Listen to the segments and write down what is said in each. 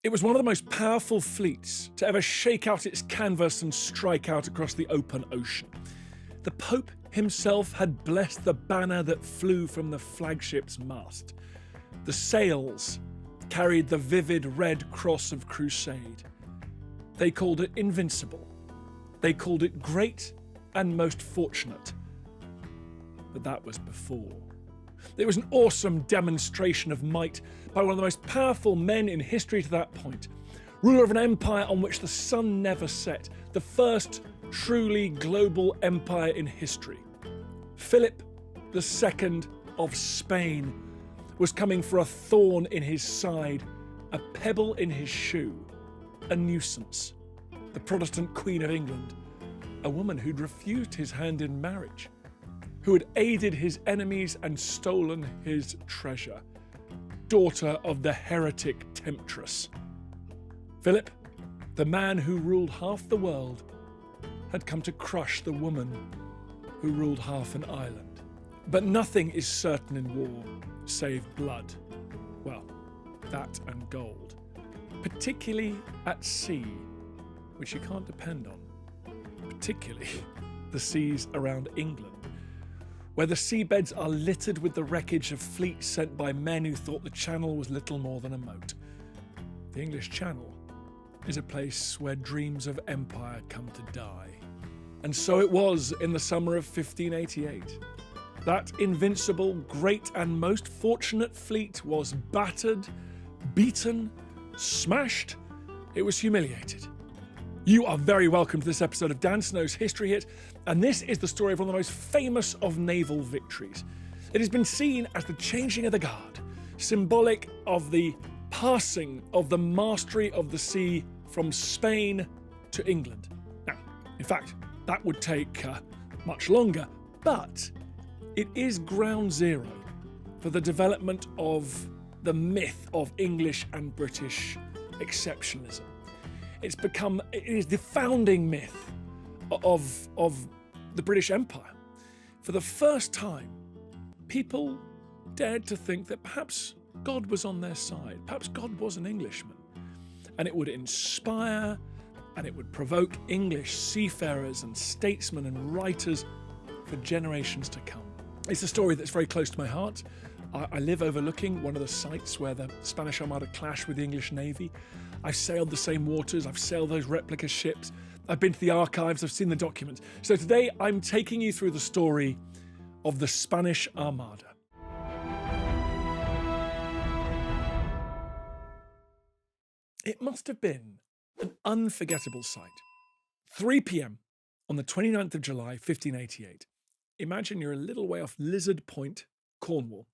It was one of the most powerful fleets to ever shake out its canvas and strike out across the open ocean. The Pope himself had blessed the banner that flew from the flagship's mast. The sails carried the vivid red cross of crusade. They called it invincible. They called it great and most fortunate. But that was before. It was an awesome demonstration of might by one of the most powerful men in history to that point, ruler of an empire on which the sun never set, the first truly global empire in history. Philip II of Spain was coming for a thorn in his side, a pebble in his shoe, a nuisance. The Protestant Queen of England, a woman who'd refused his hand in marriage, who had aided his enemies and stolen his treasure, daughter of the heretic temptress. Philip, the man who ruled half the world, had come to crush the woman who ruled half an island. But nothing is certain in war save blood. Well, that and gold. Particularly at sea, which you can't depend on. Particularly the seas around England, where the seabeds are littered with the wreckage of fleets sent by men who thought the Channel was little more than a moat. The English Channel is a place where dreams of empire come to die. And so it was in the summer of 1588. That invincible, great and most fortunate fleet was battered, beaten, smashed. It was humiliated. You are very welcome to this episode of Dan Snow's History Hit, and this is the story of one of the most famous of naval victories. It has been seen as the changing of the guard, symbolic of the passing of the mastery of the sea from Spain to England. Now, in fact, that would take much longer, but it is ground zero for the development of the myth of English and British exceptionalism. It is the founding myth of the British Empire. For the first time, people dared to think that perhaps God was on their side. Perhaps God was an Englishman. And it would inspire and it would provoke English seafarers and statesmen and writers for generations to come. It's a story that's very close to my heart. I live overlooking one of the sites where the Spanish Armada clashed with the English Navy. I've sailed the same waters, I've sailed those replica ships, I've been to the archives, I've seen the documents. So today I'm taking you through the story of the Spanish Armada. It must have been an unforgettable sight. 3 p.m. on the 29th of July, 1588. Imagine you're a little way off Lizard Point, Cornwall,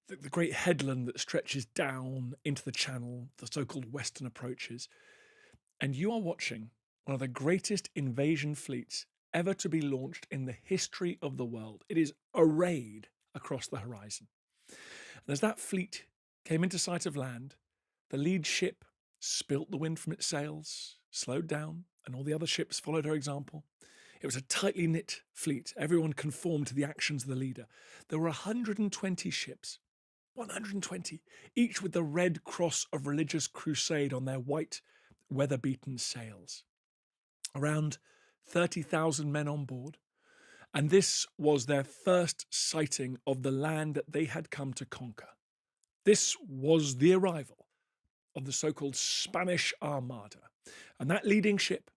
the great headland that stretches down into the Channel, the so-called Western approaches, and you are watching one of the greatest invasion fleets ever to be launched in the history of the world. It is arrayed across the horizon. And as that fleet came into sight of land, the lead ship spilt the wind from its sails, slowed down, and all the other ships followed her example. It was a tightly knit fleet. Everyone conformed to the actions of the leader. There were 120 ships, 120, each with the red cross of religious crusade on their white, weather-beaten sails. Around 30,000 men on board, and this was their first sighting of the land that they had come to conquer. This was the arrival of the so-called Spanish Armada, and that leading ship,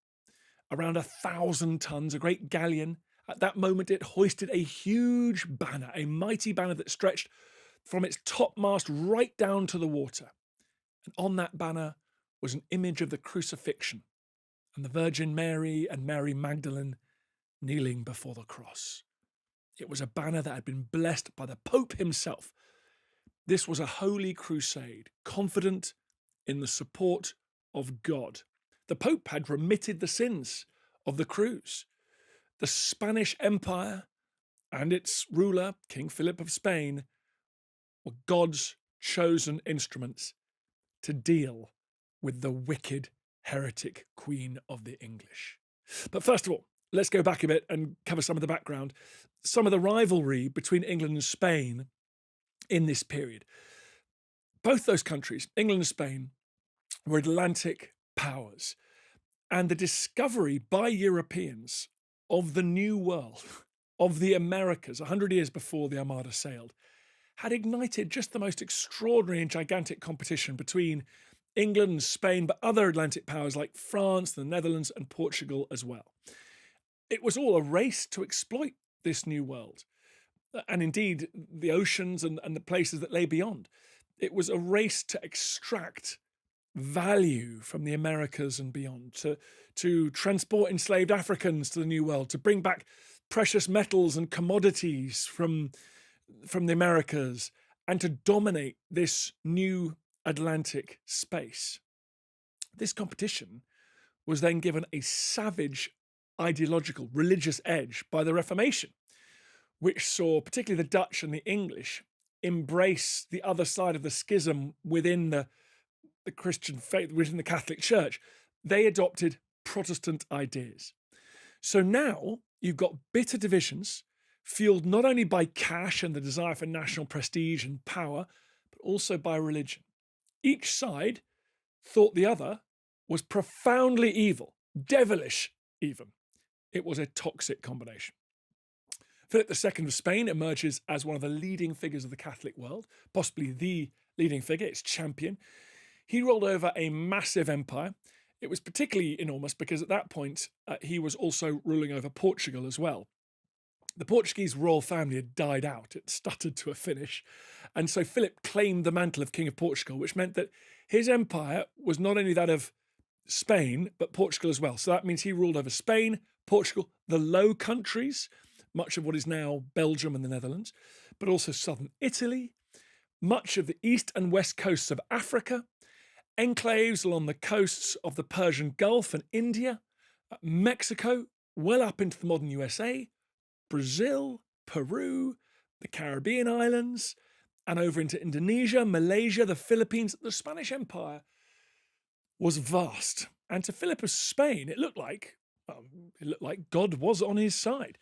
around 1,000 tons, a great galleon. At that moment, it hoisted a huge banner, a mighty banner that stretched from its topmast right down to the water. And on that banner was an image of the crucifixion and the Virgin Mary and Mary Magdalene kneeling before the cross. It was a banner that had been blessed by the Pope himself. This was a holy crusade, confident in the support of God. The Pope had remitted the sins of the crews. The Spanish Empire and its ruler, King Philip of Spain, were God's chosen instruments to deal with the wicked heretic Queen of the English. But first of all, let's go back a bit and cover some of the background, some of the rivalry between England and Spain in this period. Both those countries, England and Spain, were Atlantic powers. And the discovery by Europeans of the New World, of the Americas, 100 years before the Armada sailed, had ignited just the most extraordinary and gigantic competition between England and Spain, but other Atlantic powers like France, the Netherlands, and Portugal as well. It was all a race to exploit this new world, and indeed the oceans and the places that lay beyond. It was a race to extract value from the Americas and beyond, to transport enslaved Africans to the New World, to bring back precious metals and commodities from the Americas, and to dominate this new Atlantic space. This competition was then given a savage ideological, religious edge by the Reformation, which saw particularly the Dutch and the English embrace the other side of the schism within the Christian faith, within the Catholic Church. They adopted Protestant ideas. So now you've got bitter divisions fueled not only by cash and the desire for national prestige and power, but also by religion. Each side thought the other was profoundly evil, devilish even. It was a toxic combination. Philip II of Spain emerges as one of the leading figures of the Catholic world, possibly the leading figure, its champion. He rolled over a massive empire. It was particularly enormous because at that point, he was also ruling over Portugal as well. The Portuguese royal family had died out. It stuttered to a finish. And so Philip claimed the mantle of King of Portugal, which meant that his empire was not only that of Spain, but Portugal as well. So that means he ruled over Spain, Portugal, the Low Countries, much of what is now Belgium and the Netherlands, but also southern Italy, much of the east and west coasts of Africa, enclaves along the coasts of the Persian Gulf and India, Mexico, well up into the modern USA, Brazil, Peru, the Caribbean islands, and over into Indonesia, Malaysia, the Philippines. The Spanish Empire was vast. And to Philip of Spain, it looked like God was on his side.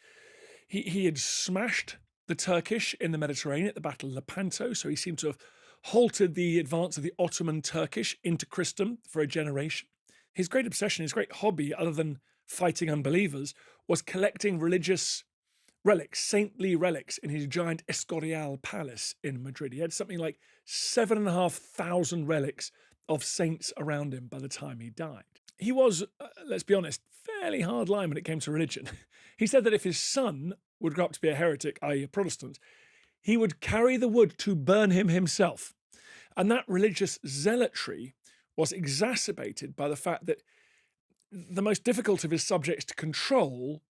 He had smashed the Turkish in the Mediterranean at the Battle of Lepanto, so he seemed to have halted the advance of the Ottoman Turkish into Christendom for a generation. His great obsession, his great hobby, other than fighting unbelievers, was collecting religious relics, saintly relics, in his giant Escorial palace in Madrid. He had something like 7,500 relics of saints around him by the time he died. He was, let's be honest, fairly hardline when it came to religion. He said that if his son would grow up to be a heretic, i.e. a Protestant, he would carry the wood to burn him himself. And that religious zealotry was exacerbated by the fact that the most difficult of his subjects to control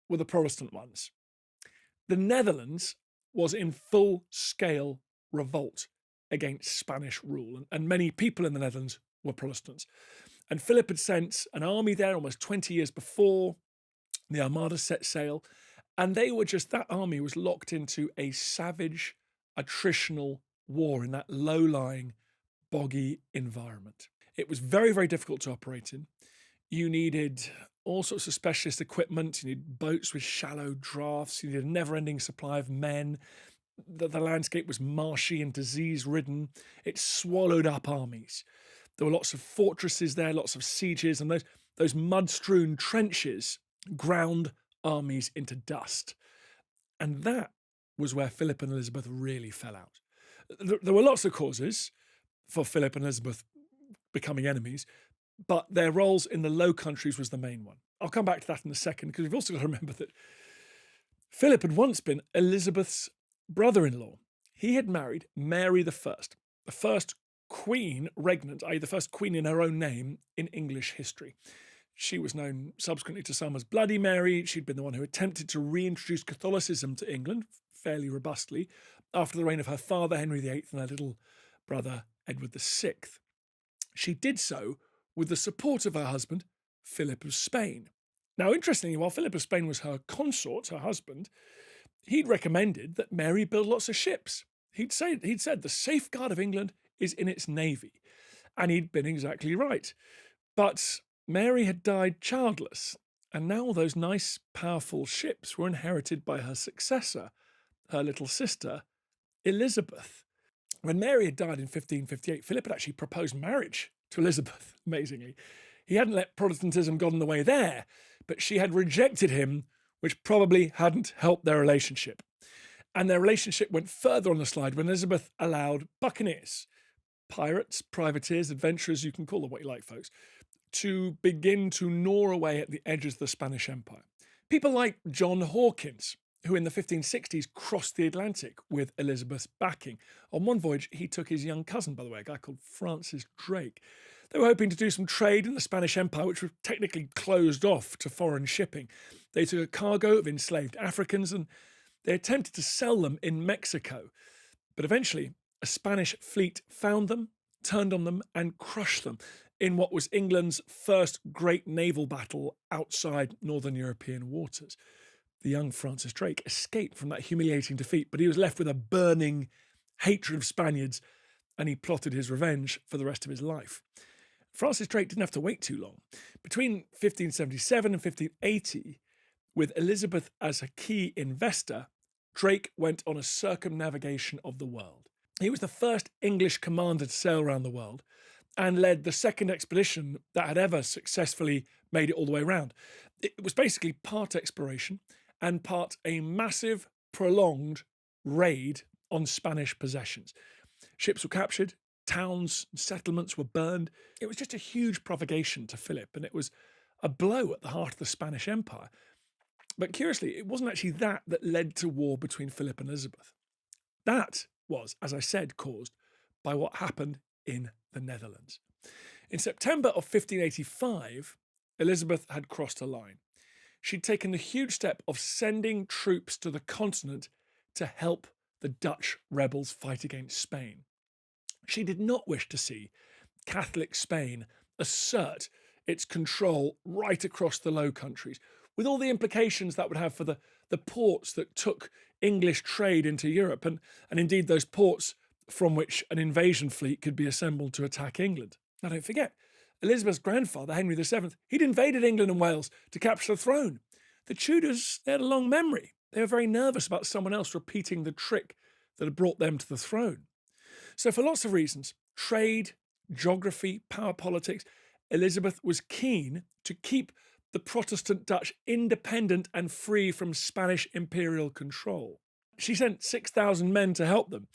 were the Protestant ones. The Netherlands was in full-scale revolt against Spanish rule, and many people in the Netherlands were Protestants. And Philip had sent an army there almost 20 years before the Armada set sail, and that army was locked into a savage, attritional war in that low-lying, boggy environment. It was very, very difficult to operate in. You needed all sorts of specialist equipment. You need boats with shallow drafts. You needed a never-ending supply of men. The landscape was marshy and disease-ridden. It swallowed up armies. There were lots of fortresses there, lots of sieges, and those mud-strewn trenches ground armies into dust. And that was where Philip and Elizabeth really fell out. There were lots of causes for Philip and Elizabeth becoming enemies, but their roles in the Low Countries was the main one. I'll come back to that in a second, because we've also got to remember that Philip had once been Elizabeth's brother-in-law. He had married Mary the first queen regnant, i.e. the first queen in her own name in English history. She was known subsequently to some as Bloody Mary. She'd been the one who attempted to reintroduce Catholicism to England fairly robustly after the reign of her father, Henry VIII, and her little brother, Edward VI. She did so with the support of her husband, Philip of Spain. Now, interestingly, while Philip of Spain was her consort, her husband, he'd recommended that Mary build lots of ships. He'd said the safeguard of England is in its navy, and he'd been exactly right. But Mary had died childless, and now all those nice, powerful ships were inherited by her successor, her little sister, Elizabeth. When Mary had died in 1558, Philip had actually proposed marriage to Elizabeth, amazingly. He hadn't let Protestantism get in the way there, but she had rejected him, which probably hadn't helped their relationship. And their relationship went further on the slide when Elizabeth allowed buccaneers, pirates, privateers, adventurers, you can call them what you like, folks, to begin to gnaw away at the edges of the Spanish Empire. People like John Hawkins, who in the 1560s crossed the Atlantic with Elizabeth's backing. On one voyage, he took his young cousin, by the way, a guy called Francis Drake. They were hoping to do some trade in the Spanish Empire, which was technically closed off to foreign shipping. They took a cargo of enslaved Africans and they attempted to sell them in Mexico. But eventually, a Spanish fleet found them, turned on them, and crushed them in what was England's first great naval battle outside Northern European waters. The young Francis Drake escaped from that humiliating defeat, but he was left with a burning hatred of Spaniards, and he plotted his revenge for the rest of his life. Francis Drake didn't have to wait too long. Between 1577 and 1580, with Elizabeth as a key investor, Drake went on a circumnavigation of the world. He was the first English commander to sail around the world and led the second expedition that had ever successfully made it all the way around. It was basically part exploration and part a massive, prolonged raid on Spanish possessions. Ships were captured, towns and settlements were burned. It was just a huge provocation to Philip, and it was a blow at the heart of the Spanish Empire. But curiously, it wasn't actually that led to war between Philip and Elizabeth. That was, as I said, caused by what happened in the Netherlands. In September of 1585, Elizabeth had crossed a line. She'd taken the huge step of sending troops to the continent to help the Dutch rebels fight against Spain. She did not wish to see Catholic Spain assert its control right across the Low Countries, with all the implications that would have for the ports that took English trade into Europe, and indeed those ports from which an invasion fleet could be assembled to attack England. Now, don't forget, Elizabeth's grandfather, Henry VII, he'd invaded England and Wales to capture the throne. The Tudors, they had a long memory. They were very nervous about someone else repeating the trick that had brought them to the throne. So for lots of reasons, trade, geography, power politics, Elizabeth was keen to keep the Protestant Dutch independent and free from Spanish imperial control. She sent 6,000 men to help them,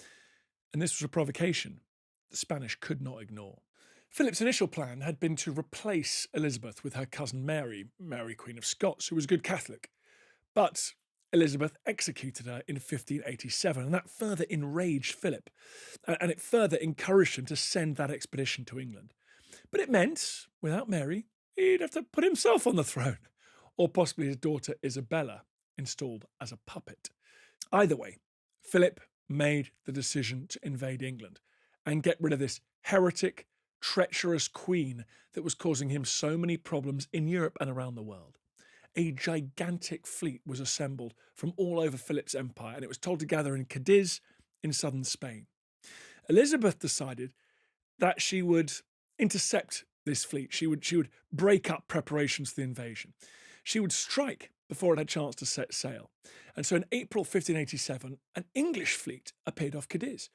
and this was a provocation the Spanish could not ignore. Philip's initial plan had been to replace Elizabeth with her cousin Mary, Queen of Scots, who was a good Catholic. But Elizabeth executed her in 1587, and that further enraged Philip, and it further encouraged him to send that expedition to England. But it meant, without Mary, he'd have to put himself on the throne, or possibly his daughter Isabella, installed as a puppet. Either way, Philip made the decision to invade England and get rid of this heretic, treacherous queen that was causing him so many problems in Europe and around the world. A gigantic fleet was assembled from all over Philip's empire, and it was told to gather in Cadiz in southern Spain. Elizabeth decided that she would intercept this fleet. She would break up preparations for the invasion. She would strike before it had a chance to set sail. And so in April 1587, an English fleet appeared off Cadiz.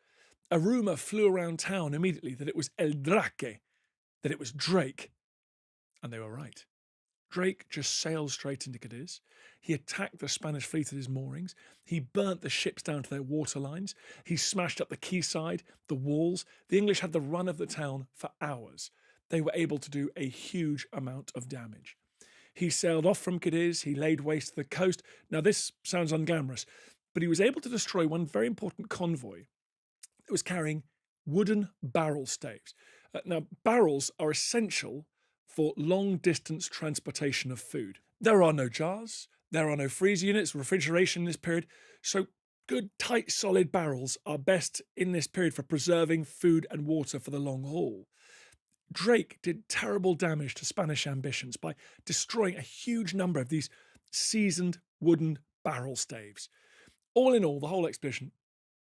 A rumour flew around town immediately that it was El Drake, that it was Drake. And they were right. Drake just sailed straight into Cadiz. He attacked the Spanish fleet at his moorings. He burnt the ships down to their waterlines. He smashed up the quayside, the walls. The English had the run of the town for hours. They were able to do a huge amount of damage. He sailed off from Cadiz. He laid waste to the coast. Now, this sounds unglamorous, but he was able to destroy one very important convoy that was carrying wooden barrel staves. Now, barrels are essential for long-distance transportation of food. There are no jars, there are no freezer units, refrigeration in this period, so good, tight, solid barrels are best in this period for preserving food and water for the long haul. Drake did terrible damage to Spanish ambitions by destroying a huge number of these seasoned wooden barrel staves. All in all, the whole expedition,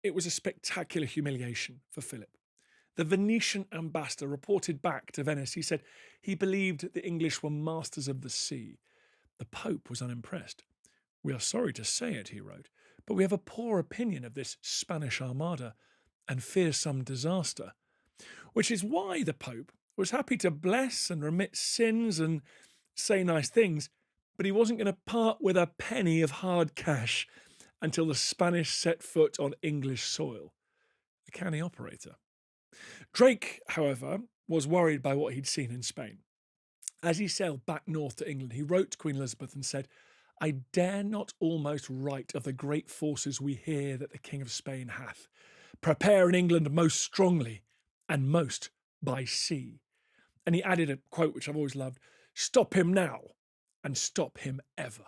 it was a spectacular humiliation for Philip. The Venetian ambassador reported back to Venice. He said he believed the English were masters of the sea. The Pope was unimpressed. "We are sorry to say it," he wrote, "but we have a poor opinion of this Spanish Armada and fear some disaster." Which is why the Pope was happy to bless and remit sins and say nice things, but he wasn't going to part with a penny of hard cash until the Spanish set foot on English soil. A canny operator. Drake, however, was worried by what he'd seen in Spain. As he sailed back north to England, he wrote to Queen Elizabeth and said, "I dare not almost write of the great forces we hear that the King of Spain hath. Prepare in England most strongly, and most by sea." And he added a quote which I've always loved, "Stop him now, and stop him ever."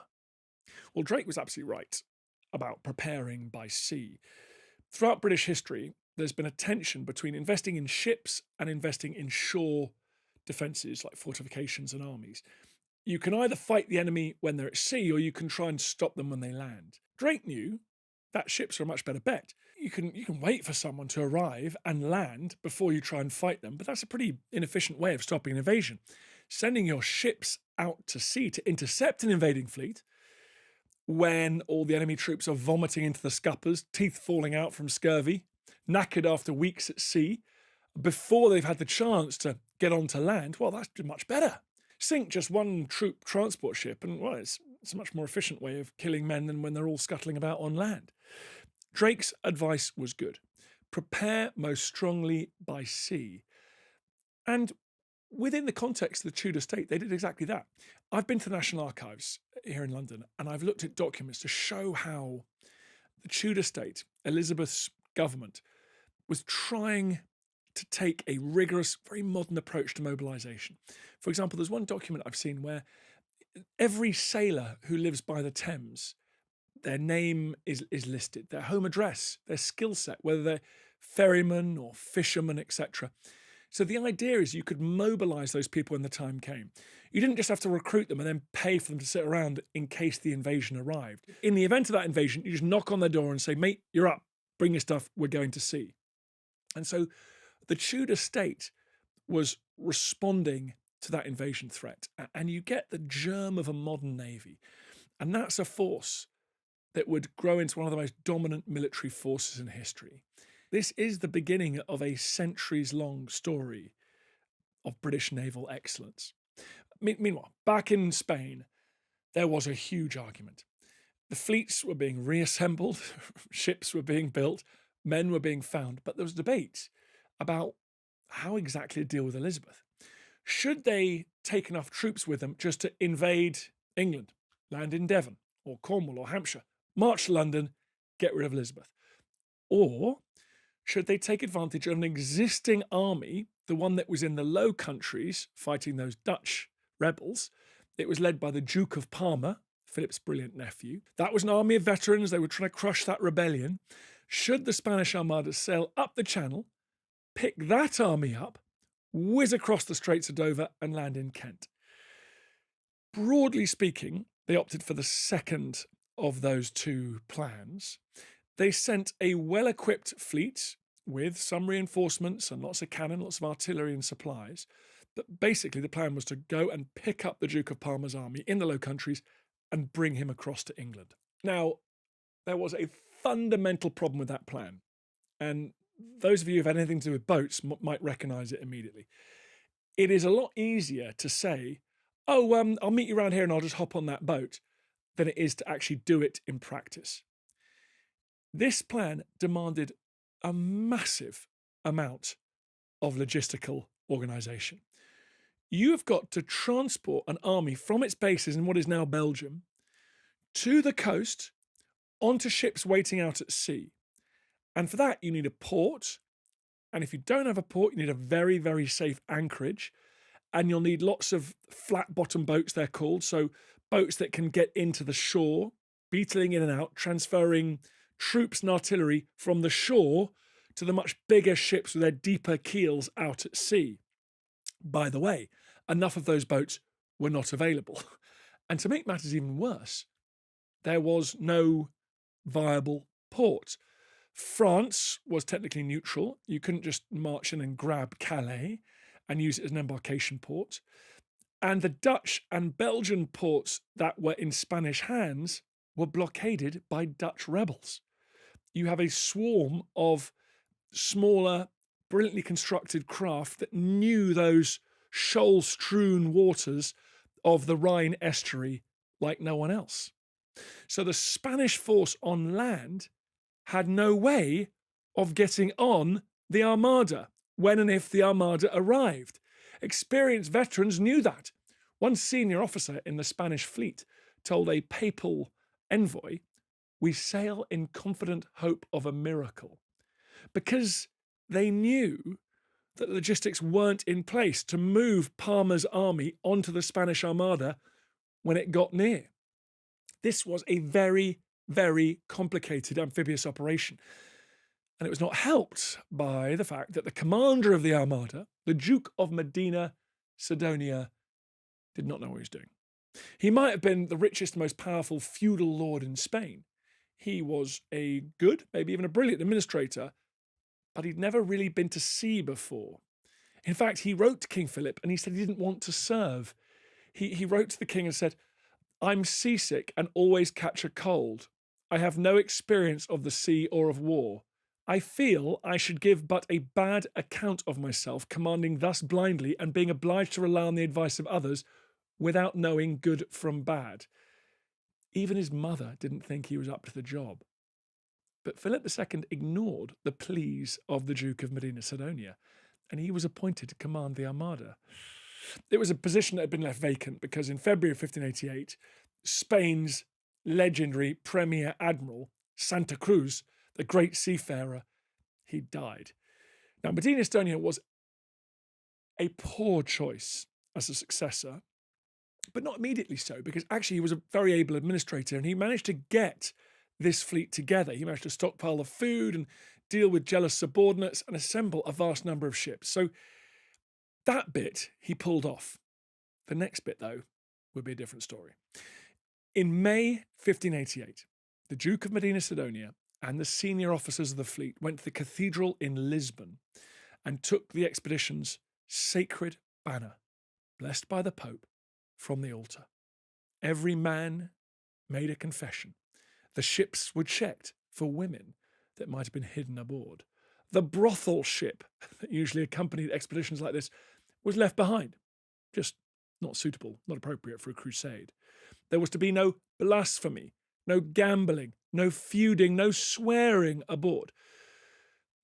Well, Drake was absolutely right about preparing by sea. Throughout British history, there's been a tension between investing in ships and investing in shore defences like fortifications and armies. You can either fight the enemy when they're at sea or you can try and stop them when they land. Drake knew that ships are a much better bet. You can wait for someone to arrive and land before you try and fight them, but that's a pretty inefficient way of stopping an invasion. Sending your ships out to sea to intercept an invading fleet when all the enemy troops are vomiting into the scuppers, teeth falling out from scurvy, knackered after weeks at sea, before they've had the chance to get onto land, well, that's much better. Sink just one troop transport ship and, well, it's a much more efficient way of killing men than when they're all scuttling about on land. Drake's advice was good. Prepare most strongly by sea. And within the context of the Tudor state, they did exactly that. I've been to the National Archives here in London, and I've looked at documents to show how the Tudor state, Elizabeth's government, was trying to take a rigorous, very modern approach to mobilisation. For example, there's one document I've seen where every sailor who lives by the Thames, their name is listed, their home address, their skill set, whether they're ferrymen or fishermen, etc. So the idea is you could mobilise those people when the time came. You didn't just have to recruit them and then pay for them to sit around in case the invasion arrived. In the event of that invasion, you just knock on their door and say, "Mate, you're up, bring your stuff, we're going to sea." And so the Tudor state was responding to that invasion threat. And you get the germ of a modern navy. And that's a force that would grow into one of the most dominant military forces in history. This is the beginning of a centuries-long story of British naval excellence. Meanwhile, back in Spain, there was a huge argument. The fleets were being reassembled, ships were being built, men were being found, but there was debate about how exactly to deal with Elizabeth. Should they take enough troops with them just to invade England, land in Devon or Cornwall or Hampshire, march to London, get rid of Elizabeth? Or should they take advantage of an existing army, the one that was in the Low Countries fighting those Dutch rebels? It was led by the Duke of Parma, Philip's brilliant nephew. That was an army of veterans. They were trying to crush that rebellion. Should the Spanish Armada sail up the Channel, pick that army up, whiz across the Straits of Dover and land in Kent? Broadly speaking, they opted for the second of those two plans. They sent a well-equipped fleet with some reinforcements and lots of cannon, lots of artillery and supplies. But basically the plan was to go and pick up the Duke of Parma's army in the Low Countries and bring him across to England. Now, there was a fundamental problem with that plan. And those of you who've had anything to do with boats might recognise it immediately. It is a lot easier to say, "Oh, I'll meet you around here and I'll just hop on that boat," than it is to actually do it in practice. This plan demanded a massive amount of logistical organisation. You have got to transport an army from its bases in what is now Belgium to the coast onto ships waiting out at sea. And for that, you need a port. And if you don't have a port, you need a very, very safe anchorage. And you'll need lots of flat bottom boats, they're called. So boats that can get into the shore, beetling in and out, transferring troops and artillery from the shore to the much bigger ships with their deeper keels out at sea. By the way, enough of those boats were not available. And to make matters even worse, there was no viable port. France was technically neutral. You couldn't just march in and grab Calais and use it as an embarkation port. And the Dutch and Belgian ports that were in Spanish hands were blockaded by Dutch rebels. You have a swarm of smaller, brilliantly constructed craft that knew those shoal-strewn waters of the Rhine estuary like no one else. So the Spanish force on land had no way of getting on the Armada when and if the Armada arrived. Experienced veterans knew that. One senior officer in the Spanish fleet told a papal envoy, "We sail in confident hope of a miracle," because they knew that logistics weren't in place to move Parma's army onto the Spanish Armada when it got near. This was a very, very complicated amphibious operation. And it was not helped by the fact that the commander of the Armada, the Duke of Medina Sidonia, did not know what he was doing. He might have been the richest, most powerful feudal lord in Spain. He was a good, maybe even a brilliant administrator, but he'd never really been to sea before. In fact, he wrote to King Philip and he said he didn't want to serve. He wrote to the king and said, "I'm seasick and always catch a cold. I have no experience of the sea or of war. I feel I should give but a bad account of myself, commanding thus blindly and being obliged to rely on the advice of others without knowing good from bad." Even his mother didn't think he was up to the job. But Philip II ignored the pleas of the Duke of Medina Sidonia, and he was appointed to command the Armada. It was a position that had been left vacant because in February of 1588, Spain's legendary Premier Admiral, Santa Cruz, the great seafarer, he died. Now, Medina Sidonia was a poor choice as a successor, but not immediately so, because actually he was a very able administrator and he managed to get this fleet together. He managed to stockpile the food and deal with jealous subordinates and assemble a vast number of ships. So that bit he pulled off. The next bit, though, would be a different story. In May 1588, the Duke of Medina Sidonia and the senior officers of the fleet went to the cathedral in Lisbon and took the expedition's sacred banner, blessed by the Pope, from the altar. Every man made a confession. The ships were checked for women that might have been hidden aboard. The brothel ship that usually accompanied expeditions like this was left behind, just not suitable, not appropriate for a crusade. There was to be no blasphemy, no gambling, no feuding, no swearing aboard.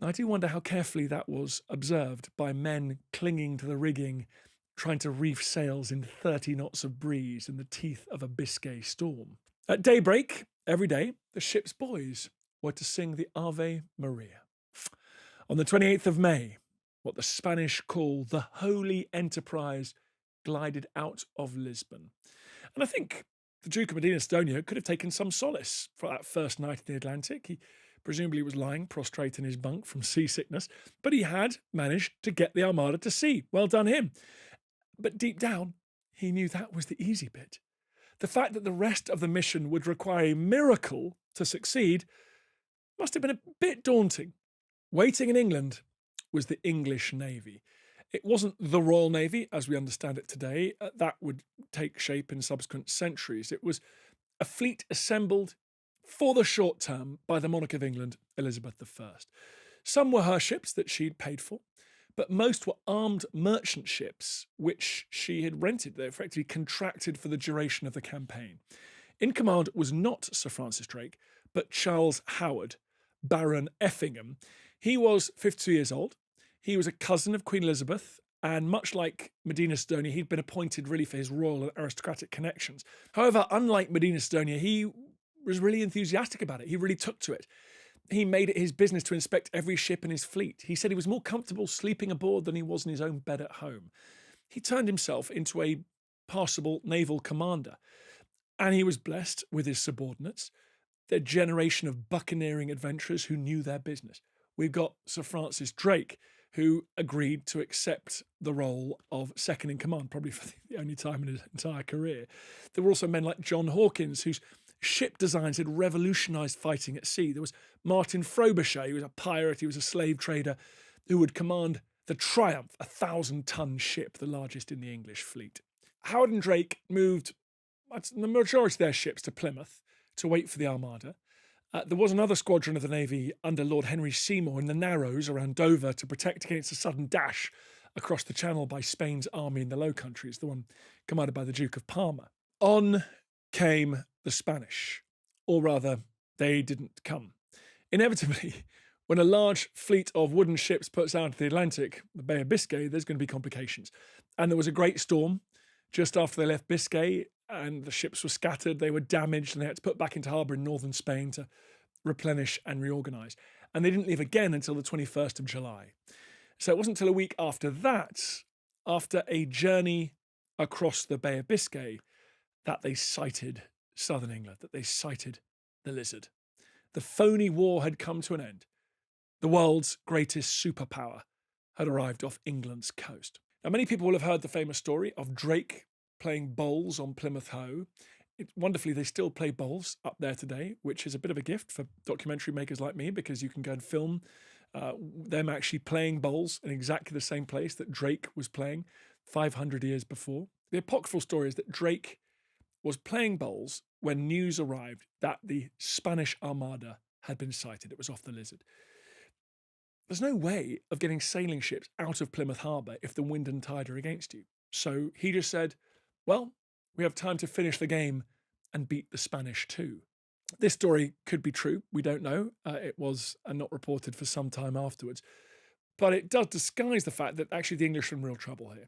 I do wonder how carefully that was observed by men clinging to the rigging, trying to reef sails in 30 knots of breeze in the teeth of a Biscay storm. At daybreak, every day, the ship's boys were to sing the Ave Maria. On the 28th of May, what the Spanish call the Holy Enterprise glided out of Lisbon. And I think the Duke of Medina Sidonia could have taken some solace for that first night in the Atlantic. He presumably was lying prostrate in his bunk from seasickness, but he had managed to get the Armada to sea. Well done him. But deep down, he knew that was the easy bit. The fact that the rest of the mission would require a miracle to succeed must have been a bit daunting. Waiting in England was the English Navy. It wasn't the Royal Navy, as we understand it today. That would take shape in subsequent centuries. It was a fleet assembled for the short term by the monarch of England, Elizabeth I. Some were her ships that she'd paid for, but most were armed merchant ships, which she had rented. They effectively contracted for the duration of the campaign. In command was not Sir Francis Drake, but Charles Howard, Baron Effingham. He was 52 years old. He was a cousin of Queen Elizabeth, and much like Medina Sidonia, he'd been appointed really for his royal and aristocratic connections. However, unlike Medina Sidonia, he was really enthusiastic about it. He really took to it. He made it his business to inspect every ship in his fleet. He said he was more comfortable sleeping aboard than he was in his own bed at home. He turned himself into a passable naval commander, and he was blessed with his subordinates, their generation of buccaneering adventurers who knew their business. We've got Sir Francis Drake, who agreed to accept the role of second in command, probably for the only time in his entire career. There were also men like John Hawkins, whose ship designs had revolutionised fighting at sea. There was Martin Frobisher, who was a pirate, he was a slave trader, who would command the Triumph, a 1,000-ton ship, the largest in the English fleet. Howard and Drake moved the majority of their ships to Plymouth to wait for the Armada. There was another squadron of the Navy under Lord Henry Seymour in the Narrows around Dover to protect against a sudden dash across the Channel by Spain's army in the Low Countries, the one commanded by the Duke of Parma. On came the Spanish, or rather, they didn't come. Inevitably, when a large fleet of wooden ships puts out into the Atlantic, the Bay of Biscay, there's going to be complications. And there was a great storm just after they left Biscay, and the ships were scattered, they were damaged, and they had to put back into harbour in northern Spain to replenish and reorganise. And they didn't leave again until the 21st of July. So it wasn't until a week after that, after a journey across the Bay of Biscay, that they sighted southern England, that they sighted the Lizard. The phony war had come to an end. The world's greatest superpower had arrived off England's coast. Now, many people will have heard the famous story of Drake playing bowls on Plymouth Hoe. Wonderfully, they still play bowls up there today, which is a bit of a gift for documentary makers like me, because you can go and film them actually playing bowls in exactly the same place that Drake was playing 500 years before. The apocryphal story is that Drake was playing bowls when news arrived that the Spanish Armada had been sighted. It was off the Lizard. There's no way of getting sailing ships out of Plymouth Harbour if the wind and tide are against you. So he just said, well, we have time to finish the game and beat the Spanish too. This story could be true. We don't know. It was not reported for some time afterwards. But it does disguise the fact that actually the English are in real trouble here.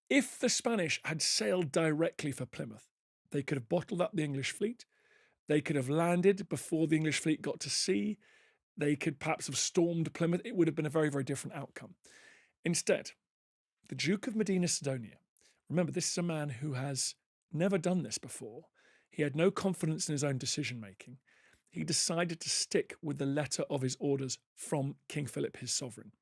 If the Spanish had sailed directly for Plymouth, they could have bottled up the English fleet. They could have landed before the English fleet got to sea. They could perhaps have stormed Plymouth. It would have been a very, very different outcome. Instead, the Duke of Medina Sidonia, remember, this is a man who has never done this before. He had no confidence in his own decision-making. He decided to stick with the letter of his orders from King Philip, his sovereign.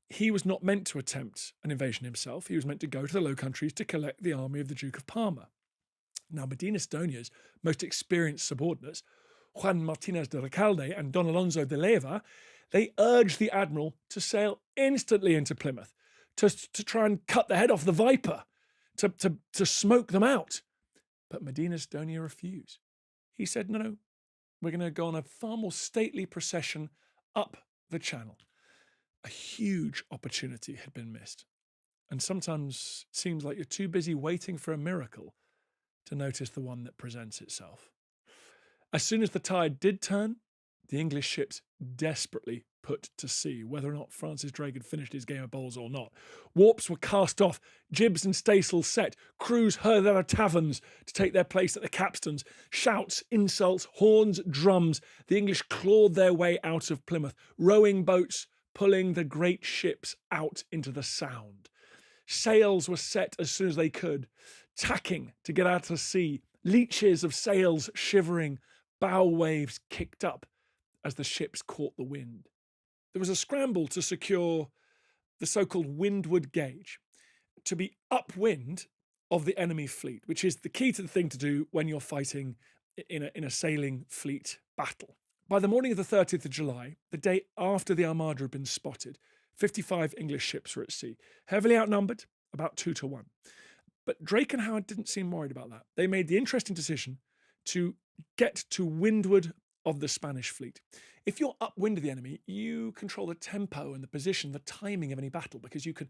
He was not meant to attempt an invasion himself. He was meant to go to the Low Countries to collect the army of the Duke of Parma. Now, Medina Sidonia's most experienced subordinates, Juan Martinez de Recalde and Don Alonso de Leyva, they urged the admiral to sail instantly into Plymouth, to try and cut the head off the Viper, to smoke them out. But Medina Sidonia refused. He said, no, we're going to go on a far more stately procession up the Channel. A huge opportunity had been missed. And sometimes it seems like you're too busy waiting for a miracle to notice the one that presents itself. As soon as the tide did turn, the English ships desperately put to sea, whether or not Francis Drake had finished his game of bowls or not. Warps were cast off, jibs and staysails set, crews hurled out of taverns to take their place at the capstans. Shouts, insults, horns, drums. The English clawed their way out of Plymouth, rowing boats pulling the great ships out into the Sound. Sails were set as soon as they could, tacking to get out to sea, leeches of sails shivering, bow waves kicked up as the ships caught the wind. There was a scramble to secure the so-called windward gauge, to be upwind of the enemy fleet, which is the key to the thing to do when you're fighting in a sailing fleet battle. By the morning of the 30th of July, the day after the Armada had been spotted, 55 English ships were at sea, heavily outnumbered, about 2 to 1. But Drake and Howard didn't seem worried about that. They made the interesting decision to get to windward of the Spanish fleet. If you're upwind of the enemy, you control the tempo and the position, the timing of any battle, because you can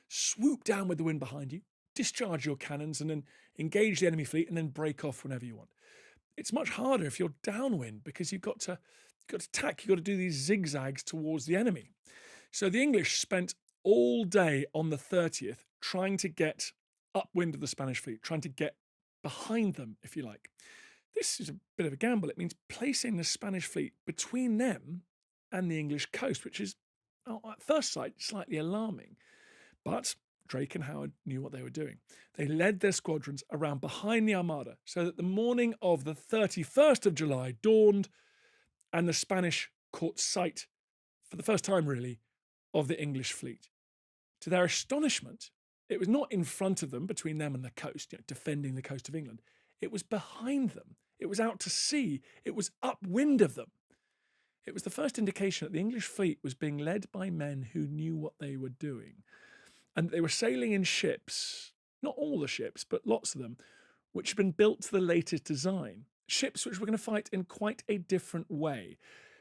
swoop down with the wind behind you, discharge your cannons, and then engage the enemy fleet and then break off whenever you want. It's much harder if you're downwind, because you've got to tack, you've got to do these zigzags towards the enemy. So the English spent all day on the 30th trying to get upwind of the Spanish fleet, trying to get behind them, if you like. This is a bit of a gamble. It means placing the Spanish fleet between them and the English coast, which is, at first sight, slightly alarming. But Drake and Howard knew what they were doing. They led their squadrons around behind the Armada so that the morning of the 31st of July dawned and the Spanish caught sight, for the first time really, of the English fleet. To their astonishment, it was not in front of them, between them and the coast, defending the coast of England. It was behind them. It was out to sea. It was upwind of them. It was the first indication that the English fleet was being led by men who knew what they were doing. And they were sailing in ships, not all the ships, but lots of them, which had been built to the latest design. Ships which were going to fight in quite a different way.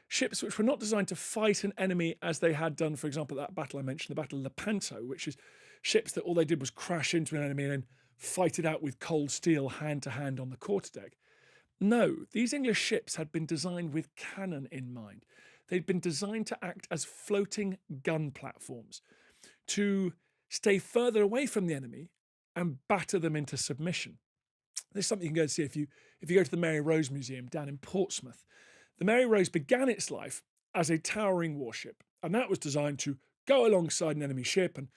Ships which were not designed to fight an enemy as they had done, for example, that battle I mentioned, the Battle of Lepanto, which is ships that all they did was crash into an enemy and then fight it out with cold steel hand to hand on the quarterdeck. No, these English ships had been designed with cannon in mind. They'd been designed to act as floating gun platforms, to stay further away from the enemy and batter them into submission. This is something you can go and see if you go to the Mary Rose Museum down in Portsmouth. The Mary Rose began its life as a towering warship, and that was designed to go alongside an enemy ship, and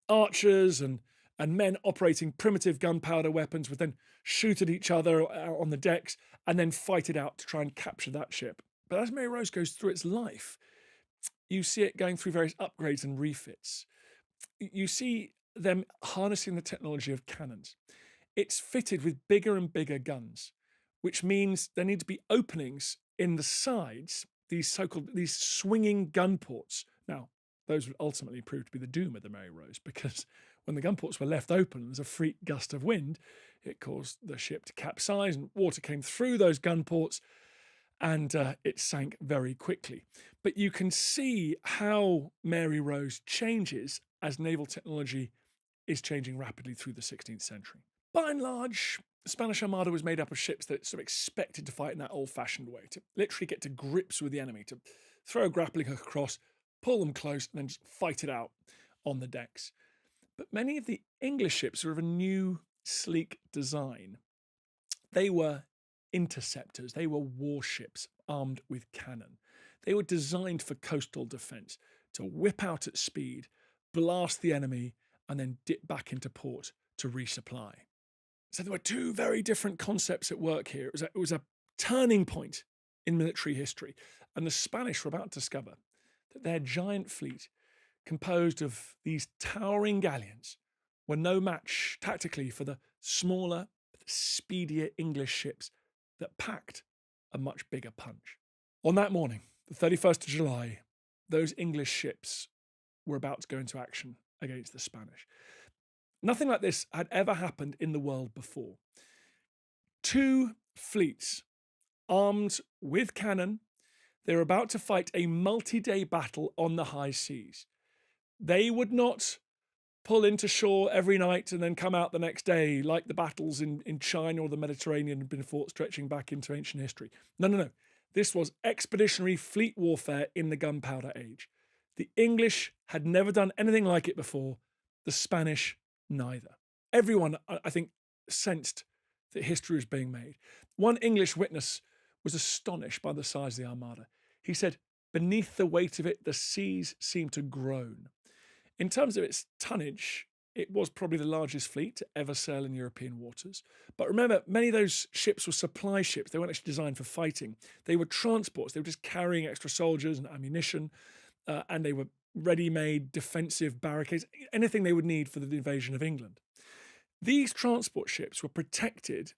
archers and men operating primitive gunpowder weapons would then shoot at each other on the decks and then fight it out to try and capture that ship. But as Mary Rose goes through its life, you see it going through various upgrades and refits. You see them harnessing the technology of cannons. It's fitted with bigger and bigger guns, which means there need to be openings in the sides, these swinging gun ports. Now, those would ultimately prove to be the doom of the Mary Rose, because when the gun ports were left open, there's a freak gust of wind. It caused the ship to capsize, and water came through those gun ports, and it sank very quickly. But you can see how Mary Rose changes as naval technology is changing rapidly through the 16th century. By and large, the Spanish Armada was made up of ships that sort of expected to fight in that old-fashioned way, to literally get to grips with the enemy, to throw a grappling hook across, pull them close, and then just fight it out on the decks. But many of the English ships were of a new, sleek design. They were interceptors. They were warships armed with cannon. They were designed for coastal defence, to whip out at speed, blast the enemy, and then dip back into port to resupply. So there were two very different concepts at work here. It was a turning point in military history, and the Spanish were about to discover that their giant fleet, composed of these towering galleons, were no match tactically for the smaller, speedier English ships that packed a much bigger punch. On that morning, the 31st of July, those English ships were about to go into action against the Spanish. Nothing like this had ever happened in the world before. Two fleets armed with cannon, they were about to fight a multi-day battle on the high seas. They would not pull into shore every night and then come out the next day like the battles in China or the Mediterranean had been fought stretching back into ancient history. No. This was expeditionary fleet warfare in the gunpowder age. The English had never done anything like it before. The Spanish, neither. Everyone, I think, sensed that history was being made. One English witness was astonished by the size of the Armada. He said, beneath the weight of it, the seas seemed to groan. In terms of its tonnage, it was probably the largest fleet to ever sail in European waters. But remember, many of those ships were supply ships. They weren't actually designed for fighting. They were transports. They were just carrying extra soldiers and ammunition, and they were ready-made defensive barricades, anything they would need for the invasion of England. These transport ships were protected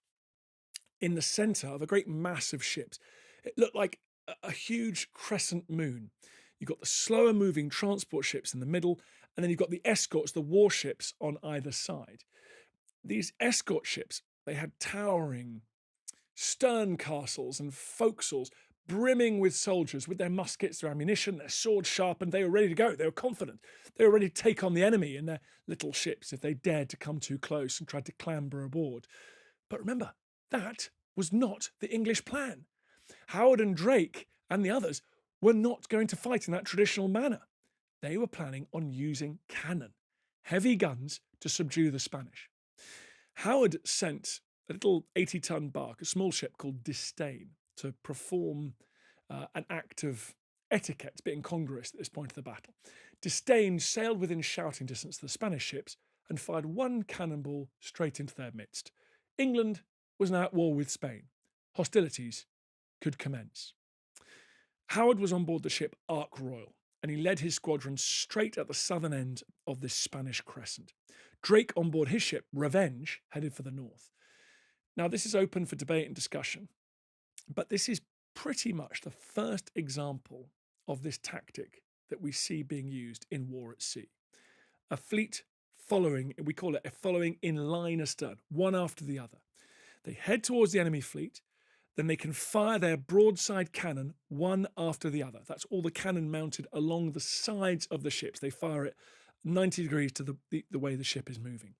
in the centre of a great mass of ships. It looked like a huge crescent moon. You've got the slower moving transport ships in the middle, and then you've got the escorts, the warships on either side. These escort ships, they had towering stern castles and forecastles brimming with soldiers with their muskets, their ammunition, their swords sharpened. They were ready to go. They were confident. They were ready to take on the enemy in their little ships if they dared to come too close and tried to clamber aboard. But remember, that was not the English plan. Howard and Drake and the others were not going to fight in that traditional manner. They were planning on using cannon, heavy guns, to subdue the Spanish. Howard sent a little 80-ton bark, a small ship called Disdain, to perform an act of etiquette, a bit incongruous at this point of the battle. Disdain sailed within shouting distance of the Spanish ships and fired one cannonball straight into their midst. England was now at war with Spain. Hostilities could commence. Howard was on board the ship Ark Royal, and he led his squadron straight at the southern end of this Spanish crescent. Drake on board his ship, Revenge, headed for the north. Now, this is open for debate and discussion, but this is pretty much the first example of this tactic that we see being used in war at sea. A fleet following, we call it a following in line astern, one after the other. They head towards the enemy fleet, then they can fire their broadside cannon one after the other. That's all the cannon mounted along the sides of the ships. They fire it 90 degrees to the way the ship is moving.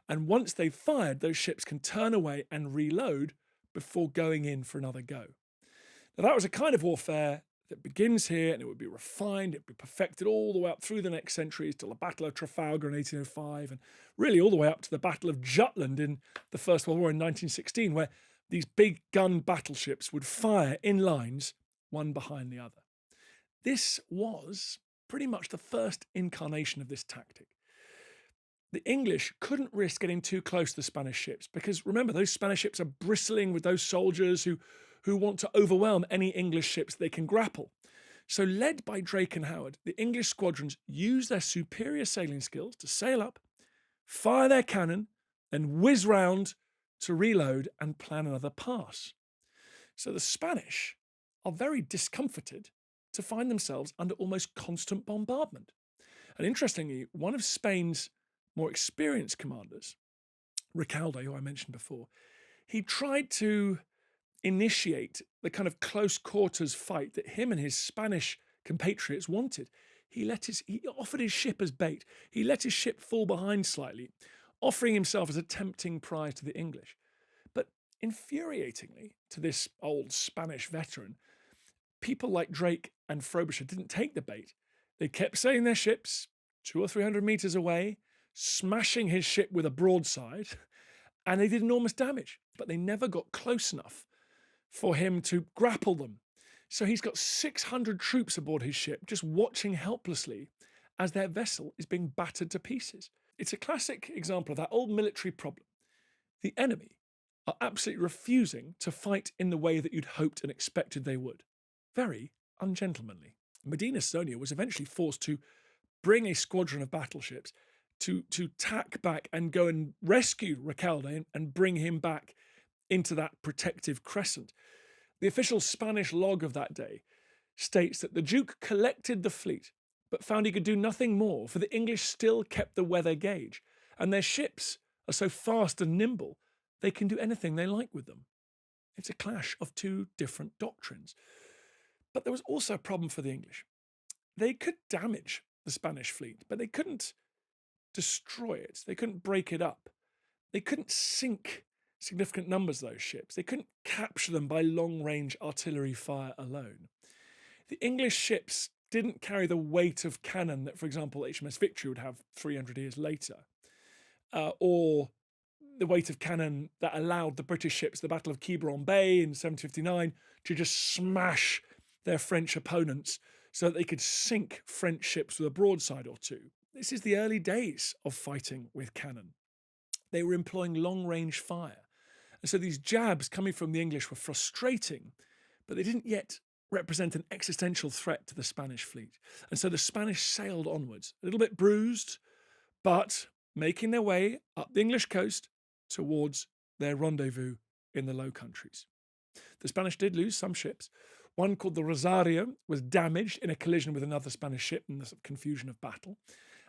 And once they've fired, those ships can turn away and reload before going in for another go. Now, that was a kind of warfare that begins here, and it would be refined, it would be perfected all the way up through the next centuries till the Battle of Trafalgar in 1805, and really all the way up to the Battle of Jutland in the First World War in 1916, where these big gun battleships would fire in lines, one behind the other. This was pretty much the first incarnation of this tactic. The English couldn't risk getting too close to the Spanish ships because, remember, those Spanish ships are bristling with those soldiers who want to overwhelm any English ships they can grapple. So, led by Drake and Howard, the English squadrons used their superior sailing skills to sail up, fire their cannon, and whiz round to reload and plan another pass. So the Spanish are very discomforted to find themselves under almost constant bombardment. And interestingly, one of Spain's more experienced commanders, Recalde, who I mentioned before, he tried to initiate the kind of close quarters fight that him and his Spanish compatriots wanted. He offered his ship as bait. He let his ship fall behind slightly, offering himself as a tempting prize to the English. But infuriatingly to this old Spanish veteran, people like Drake and Frobisher didn't take the bait. They kept sailing their ships 200 or 300 meters away, smashing his ship with a broadside, and they did enormous damage, but they never got close enough for him to grapple them. So he's got 600 troops aboard his ship, just watching helplessly as their vessel is being battered to pieces. It's a classic example of that old military problem. The enemy are absolutely refusing to fight in the way that you'd hoped and expected they would. Very ungentlemanly. Medina Sidonia was eventually forced to bring a squadron of battleships to tack back and go and rescue Recalde and bring him back into that protective crescent. The official Spanish log of that day states that the Duke collected the fleet, but found he could do nothing more, for the English still kept the weather gauge, and their ships are so fast and nimble, they can do anything they like with them. It's a clash of two different doctrines. But there was also a problem for the English. They could damage the Spanish fleet, but they couldn't destroy it. They couldn't break it up. They couldn't sink significant numbers of those ships. They couldn't capture them by long-range artillery fire alone. The English ships didn't carry the weight of cannon that, for example, HMS Victory would have 300 years later, or the weight of cannon that allowed the British ships, the Battle of Quiberon Bay in 1759, to just smash their French opponents so that they could sink French ships with a broadside or two. This is the early days of fighting with cannon. They were employing long-range fire. And so these jabs coming from the English were frustrating, but they didn't yet represent an existential threat to the Spanish fleet. And so the Spanish sailed onwards, a little bit bruised, but making their way up the English coast towards their rendezvous in the Low Countries. The Spanish did lose some ships. One called the Rosario was damaged in a collision with another Spanish ship in the sort of confusion of battle.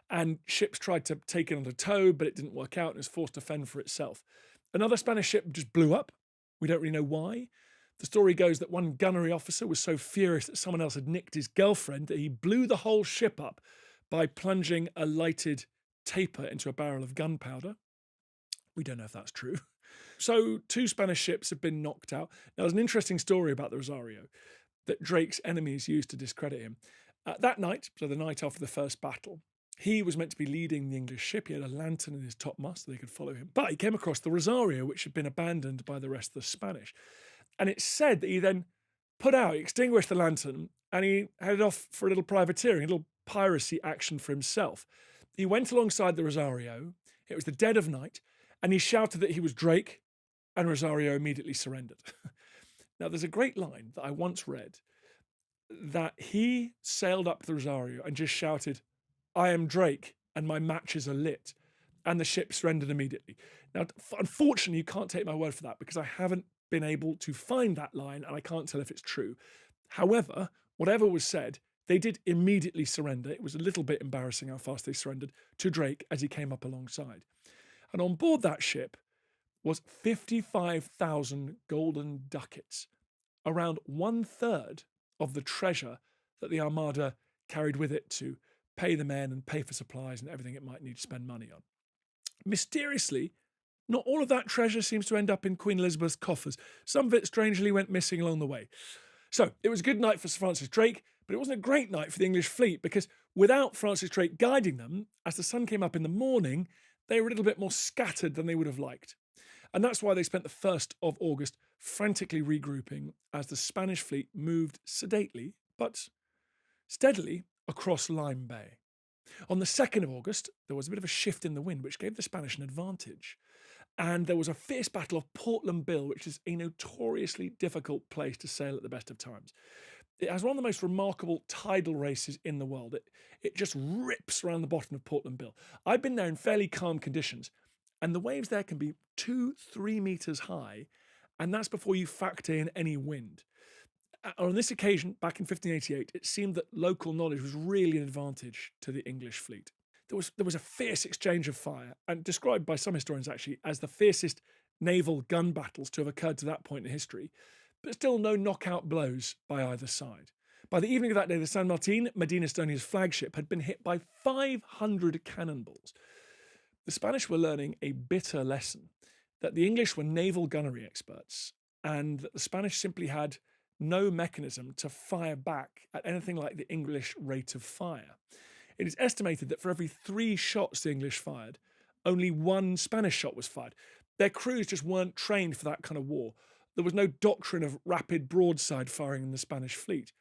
And ships tried to take it under tow, but it didn't work out and was forced to fend for itself. Another Spanish ship just blew up. We don't really know why. The story goes that one gunnery officer was so furious that someone else had nicked his girlfriend that he blew the whole ship up by plunging a lighted taper into a barrel of gunpowder. We don't know if that's true. So 2 Spanish ships have been knocked out. Now, there's an interesting story about the Rosario that Drake's enemies used to discredit him. That night, so the night after the first battle, he was meant to be leading the English ship. He had a lantern in his topmast so they could follow him. But he came across the Rosario, which had been abandoned by the rest of the Spanish. And it's said that he then he extinguished the lantern, and he headed off for a little privateering, a little piracy action for himself. He went alongside the Rosario. It was the dead of night, and he shouted that he was Drake, and Rosario immediately surrendered. Now, there's a great line that I once read that he sailed up to the Rosario and just shouted, "I am Drake, and my matches are lit," and the ship surrendered immediately. Now, unfortunately, you can't take my word for that because I haven't been able to find that line, and I can't tell if it's true. However, whatever was said, they did immediately surrender. It was a little bit embarrassing how fast they surrendered to Drake as he came up alongside. And on board that ship was 55,000 golden ducats, around 1/3 of the treasure that the Armada carried with it to pay the men and pay for supplies and everything it might need to spend money on. Mysteriously, not all of that treasure seems to end up in Queen Elizabeth's coffers. Some of it strangely went missing along the way. So it was a good night for Sir Francis Drake, but it wasn't a great night for the English fleet, because without Francis Drake guiding them, as the sun came up in the morning, they were a little bit more scattered than they would have liked. And that's why they spent the 1st of August frantically regrouping as the Spanish fleet moved sedately but steadily across Lyme Bay. On the 2nd of August, there was a bit of a shift in the wind, which gave the Spanish an advantage. And there was a fierce battle of Portland Bill, which is a notoriously difficult place to sail at the best of times. It has one of the most remarkable tidal races in the world. It just rips around the bottom of Portland Bill. I've been there in fairly calm conditions, and the waves there can be 2-3 meters high, and that's before you factor in any wind. On this occasion, back in 1588, it seemed that local knowledge was really an advantage to the English fleet. There was a fierce exchange of fire, and described by some historians actually as the fiercest naval gun battles to have occurred to that point in history, but still no knockout blows by either side. By the evening of that day, the San Martin, Medina Sidonia's flagship, had been hit by 500 cannonballs. The Spanish were learning a bitter lesson, that the English were naval gunnery experts, and that the Spanish simply had no mechanism to fire back at anything like the English rate of fire. It is estimated that for every 3 shots the English fired, only 1 Spanish shot was fired. Their crews just weren't trained for that kind of war. There was no doctrine of rapid broadside firing in the Spanish fleet.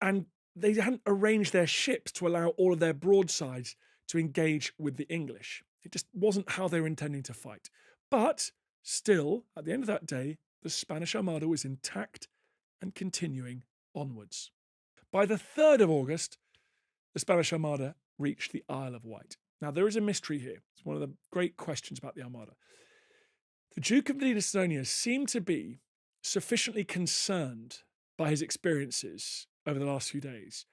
And they hadn't arranged their ships to allow all of their broadsides to engage with the English. It just wasn't how they were intending to fight. But still, at the end of that day, the Spanish Armada was intact and continuing onwards. By the 3rd of August, the Spanish Armada reached the Isle of Wight. Now, there is a mystery here. It's one of the great questions about the Armada. The Duke of Medina Sidonia seemed to be sufficiently concerned by his experiences over the last few days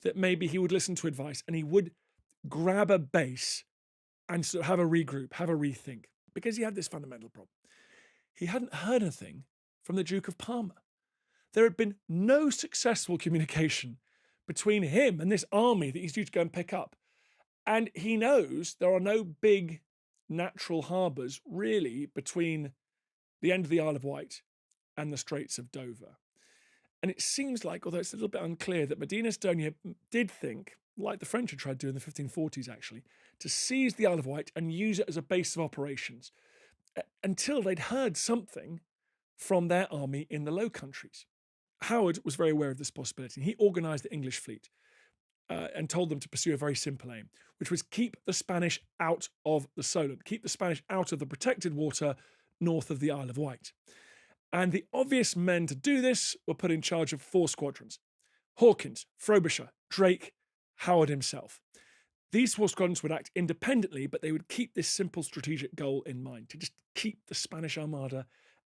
that maybe he would listen to advice and he would grab a base and sort of have a regroup, have a rethink, because he had this fundamental problem. He hadn't heard anything from the Duke of Parma. There had been no successful communication between him and this army that he's due to go and pick up. And he knows there are no big natural harbours really between the end of the Isle of Wight and the Straits of Dover. And it seems like, although it's a little bit unclear, that Medina Sidonia did think, like the French had tried to do in the 1540s actually, to seize the Isle of Wight and use it as a base of operations until they'd heard something from their army in the Low Countries. Howard was very aware of this possibility. He organised the English fleet and told them to pursue a very simple aim, which was keep the Spanish out of the Solent, keep the Spanish out of the protected water north of the Isle of Wight. And the obvious men to do this were put in charge of 4 squadrons: Hawkins, Frobisher, Drake, Howard himself. These 4 squadrons would act independently, but they would keep this simple strategic goal in mind, to just keep the Spanish Armada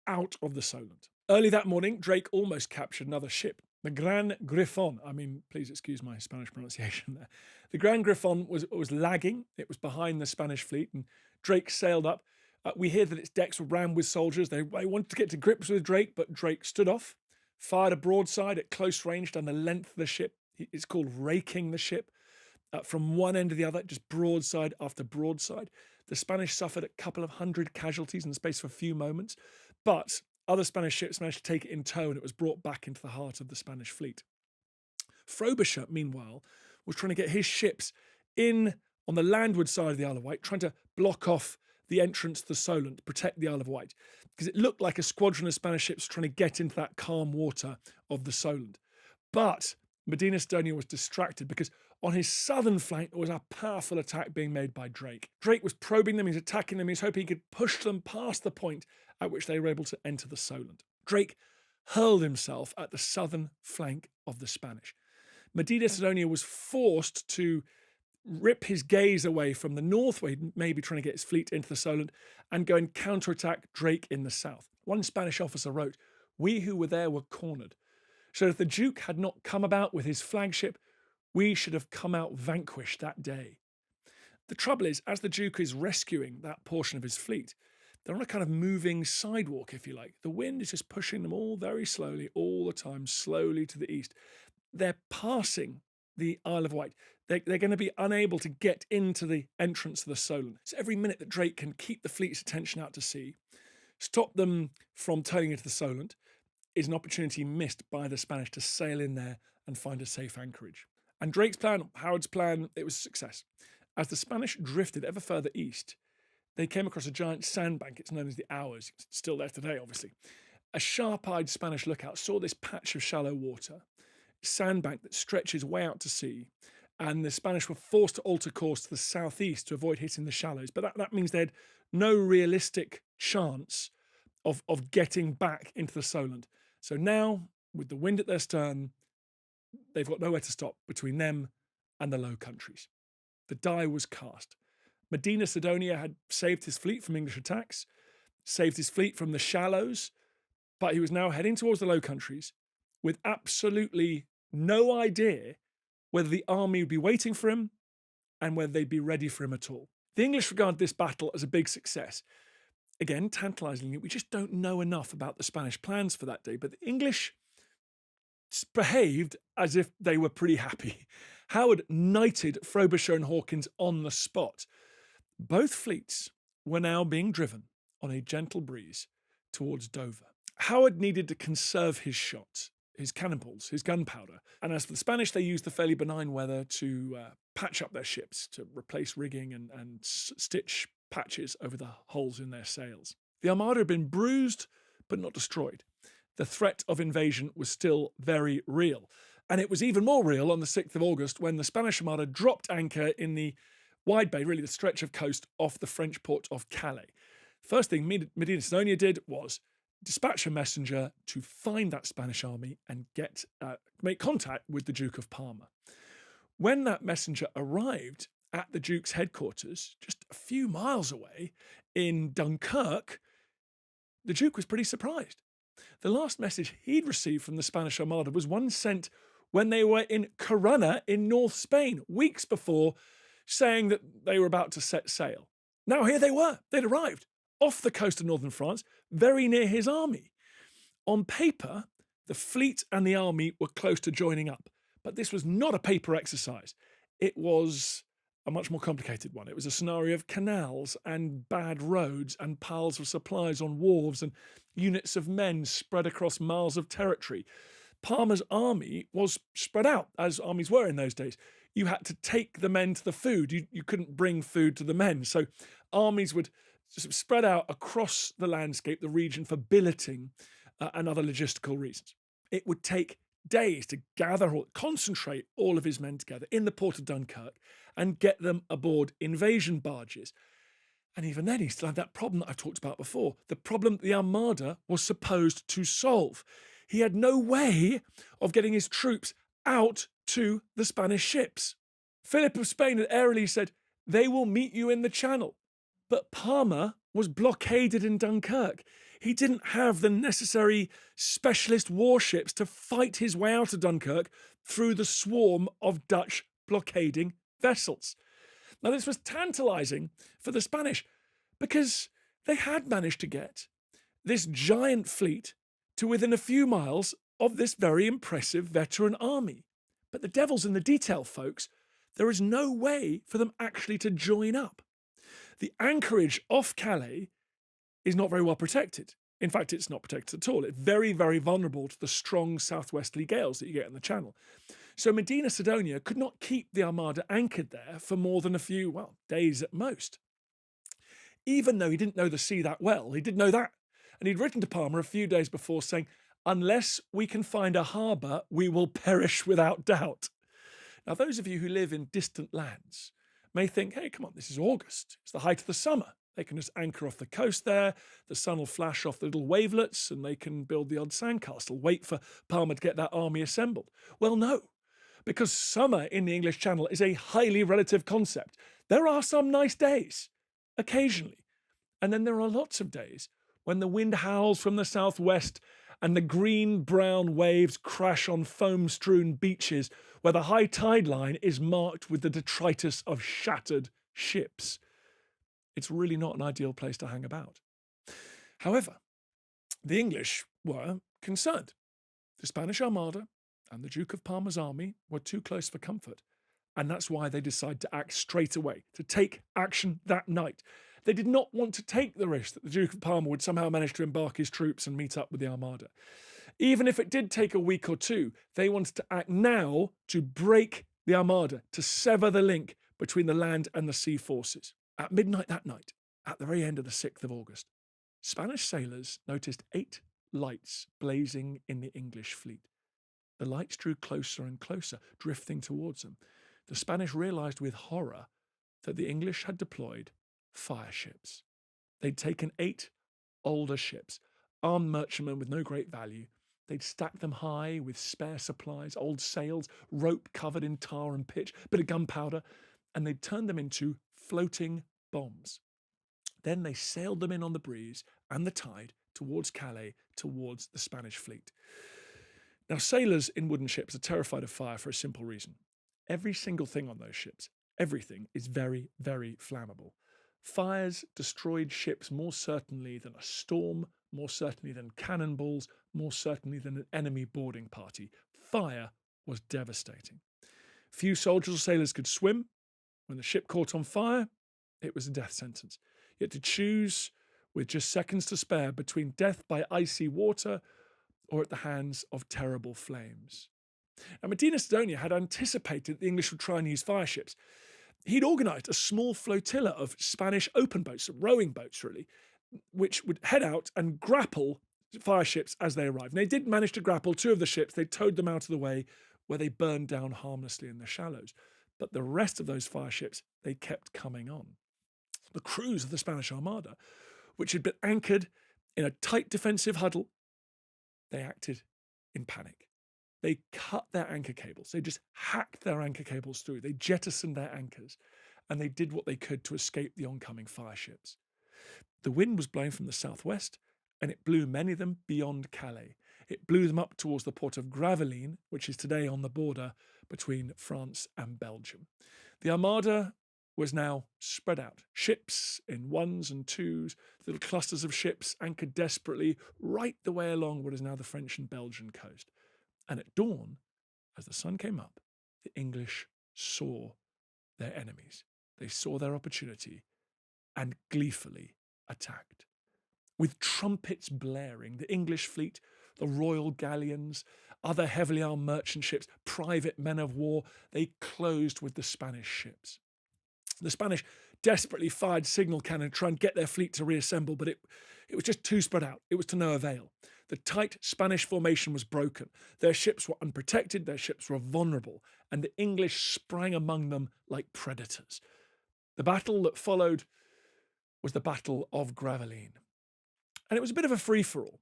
out of the Solent. Early that morning, Drake almost captured another ship, the Gran Griffon. I mean, please excuse my Spanish pronunciation there. The Gran Griffon was lagging. It was behind the Spanish fleet, and Drake sailed up. We hear that its decks were rammed with soldiers. They wanted to get to grips with Drake, but Drake stood off, fired a broadside at close range down the length of the ship. It's called raking the ship. From one end to the other, just broadside after broadside. The Spanish suffered a couple of hundred casualties in the space of a few moments, but other Spanish ships managed to take it in tow, and it was brought back into the heart of the Spanish fleet. Frobisher, meanwhile, was trying to get his ships in on the landward side of the Isle of Wight, trying to block off the entrance to the Solent, protect the Isle of Wight, because it looked like a squadron of Spanish ships trying to get into that calm water of the Solent. But Medina Sidonia was distracted because on his southern flank there was a powerful attack being made by Drake. Drake was probing them, he was attacking them, he was hoping he could push them past the point at which they were able to enter the Solent. Drake hurled himself at the southern flank of the Spanish. Medina Sidonia was forced to rip his gaze away from the north, where he'd maybe trying to get his fleet into the Solent, and go and counterattack Drake in the south. One Spanish officer wrote, "We who were there were cornered. So if the Duke had not come about with his flagship, we should have come out vanquished that day." The trouble is, as the Duke is rescuing that portion of his fleet, they're on a kind of moving sidewalk, if you like. The wind is just pushing them all very slowly, all the time, slowly to the east. They're passing the Isle of Wight. They're going to be unable to get into the entrance of the Solent. So every minute that Drake can keep the fleet's attention out to sea, stop them from turning into the Solent, is an opportunity missed by the Spanish to sail in there and find a safe anchorage. And Drake's plan, Howard's plan, it was a success. As the Spanish drifted ever further east, they came across a giant sandbank. It's known as the Hours. It's still there today, obviously. A sharp-eyed Spanish lookout saw this patch of shallow water, sandbank that stretches way out to sea, and the Spanish were forced to alter course to the southeast to avoid hitting the shallows. But that means they had no realistic chance of getting back into the Solent. So now, with the wind at their stern, they've got nowhere to stop between them and the Low Countries. The die was cast. Medina Sidonia had saved his fleet from English attacks, saved his fleet from the shallows, but he was now heading towards the Low Countries with absolutely no idea whether the army would be waiting for him and whether they'd be ready for him at all. The English regard this battle as a big success. Again, tantalisingly, we just don't know enough about the Spanish plans for that day, but the English behaved as if they were pretty happy. Howard knighted Frobisher and Hawkins on the spot. Both fleets were now being driven on a gentle breeze towards Dover. Howard needed to conserve his shots, his cannonballs, his gunpowder. And as for the Spanish, they used the fairly benign weather to patch up their ships, to replace rigging and stitch patches over the holes in their sails. The Armada had been bruised, but not destroyed. The threat of invasion was still very real. And it was even more real on the 6th of August when the Spanish Armada dropped anchor in the wide bay, really the stretch of coast off the French port of Calais. First thing Medina Sidonia did was dispatch a messenger to find that Spanish army and make contact with the Duke of Parma. When that messenger arrived at the Duke's headquarters, just a few miles away in Dunkirk, the Duke was pretty surprised. The last message he'd received from the Spanish Armada was one sent when they were in Corunna in North Spain, weeks before, saying that they were about to set sail. Now here they were. They'd arrived off the coast of northern France, very near his army. On paper, the fleet and the army were close to joining up, but this was not a paper exercise. It was a much more complicated one. It was a scenario of canals and bad roads and piles of supplies on wharves and units of men spread across miles of territory. Parma's army was spread out, as armies were in those days. You had to take the men to the food. You couldn't bring food to the men. So armies would spread out across the landscape, the region, for billeting and other logistical reasons. It would take days to gather or concentrate all of his men together in the port of Dunkirk and get them aboard invasion barges. And even then, he still had that problem that I've talked about before, the problem the Armada was supposed to solve. He had no way of getting his troops out to the Spanish ships. Philip of Spain had airily said, "They will meet you in the Channel." But Parma was blockaded in Dunkirk. He didn't have the necessary specialist warships to fight his way out of Dunkirk through the swarm of Dutch blockading vessels. Now, this was tantalising for the Spanish because they had managed to get this giant fleet to within a few miles of this very impressive veteran army. But the devil's in the detail, folks. There is no way for them actually to join up. The anchorage off Calais is not very well protected. In fact, it's not protected at all. It's very, very vulnerable to the strong southwesterly gales that you get in the Channel. So Medina Sidonia could not keep the Armada anchored there for more than a few, days at most. Even though he didn't know the sea that well, he did know that. And he'd written to Parma a few days before saying, "Unless we can find a harbour, we will perish without doubt." Now, those of you who live in distant lands may think, hey, come on, this is August. It's the height of the summer. They can just anchor off the coast there. The sun will flash off the little wavelets and they can build the odd sandcastle, wait for Parma to get that army assembled. Well, no, because summer in the English Channel is a highly relative concept. There are some nice days, occasionally. And then there are lots of days when the wind howls from the southwest and the green-brown waves crash on foam-strewn beaches where the high tide line is marked with the detritus of shattered ships. It's really not an ideal place to hang about. However, the English were concerned. The Spanish Armada and the Duke of Parma's army were too close for comfort, And that's why they decided to act straight away, to take action that night. They did not want to take the risk that the Duke of Parma would somehow manage to embark his troops and meet up with the Armada. Even if it did take a week or two, they wanted to act now to break the Armada, to sever the link between the land and the sea forces. At midnight that night, at the very end of the 6th of August, Spanish sailors noticed 8 lights blazing in the English fleet. The lights drew closer and closer, drifting towards them. The Spanish realised with horror that the English had deployed fire ships. They'd taken 8 older ships, armed merchantmen with no great value. They'd stacked them high with spare supplies, old sails, rope covered in tar and pitch, bit of gunpowder, and they'd turned them into floating bombs. Then they sailed them in on the breeze and the tide towards Calais, towards the Spanish fleet. Now, sailors in wooden ships are terrified of fire for a simple reason. Every single thing on those ships, everything, is very, very flammable. Fires destroyed ships more certainly than a storm, more certainly than cannonballs, more certainly than an enemy boarding party. Fire was devastating. Few soldiers or sailors could swim. When the ship caught on fire, it was a death sentence. You had to choose, with just seconds to spare, between death by icy water or at the hands of terrible flames. Now, Medina Sidonia had anticipated that the English would try and use fire ships. He'd organised a small flotilla of Spanish open boats, rowing boats really, which would head out and grapple fire ships as they arrived. And they did manage to grapple 2 of the ships. They towed them out of the way where they burned down harmlessly in the shallows. But the rest of those fire ships, they kept coming on. The crews of the Spanish Armada, which had been anchored in a tight defensive huddle, they acted in panic. They cut their anchor cables. They just hacked their anchor cables through. They jettisoned their anchors, and they did what they could to escape the oncoming fire ships. The wind was blowing from the southwest, and it blew many of them beyond Calais. It blew them up towards the port of Gravelines, which is today on the border between France and Belgium. The Armada was now spread out. Ships in 1s and 2s, little clusters of ships anchored desperately right the way along what is now the French and Belgian coast. And at dawn, as the sun came up, the English saw their enemies. They saw their opportunity and gleefully attacked. With trumpets blaring, the English fleet, the royal galleons, other heavily armed merchant ships, private men of war, they closed with the Spanish ships. The Spanish desperately fired signal cannon to try and get their fleet to reassemble, but it was just too spread out. It was to no avail. The tight Spanish formation was broken. Their ships were unprotected, their ships were vulnerable, and the English sprang among them like predators. The battle that followed was the Battle of Gravelines. And it was a bit of a free-for-all.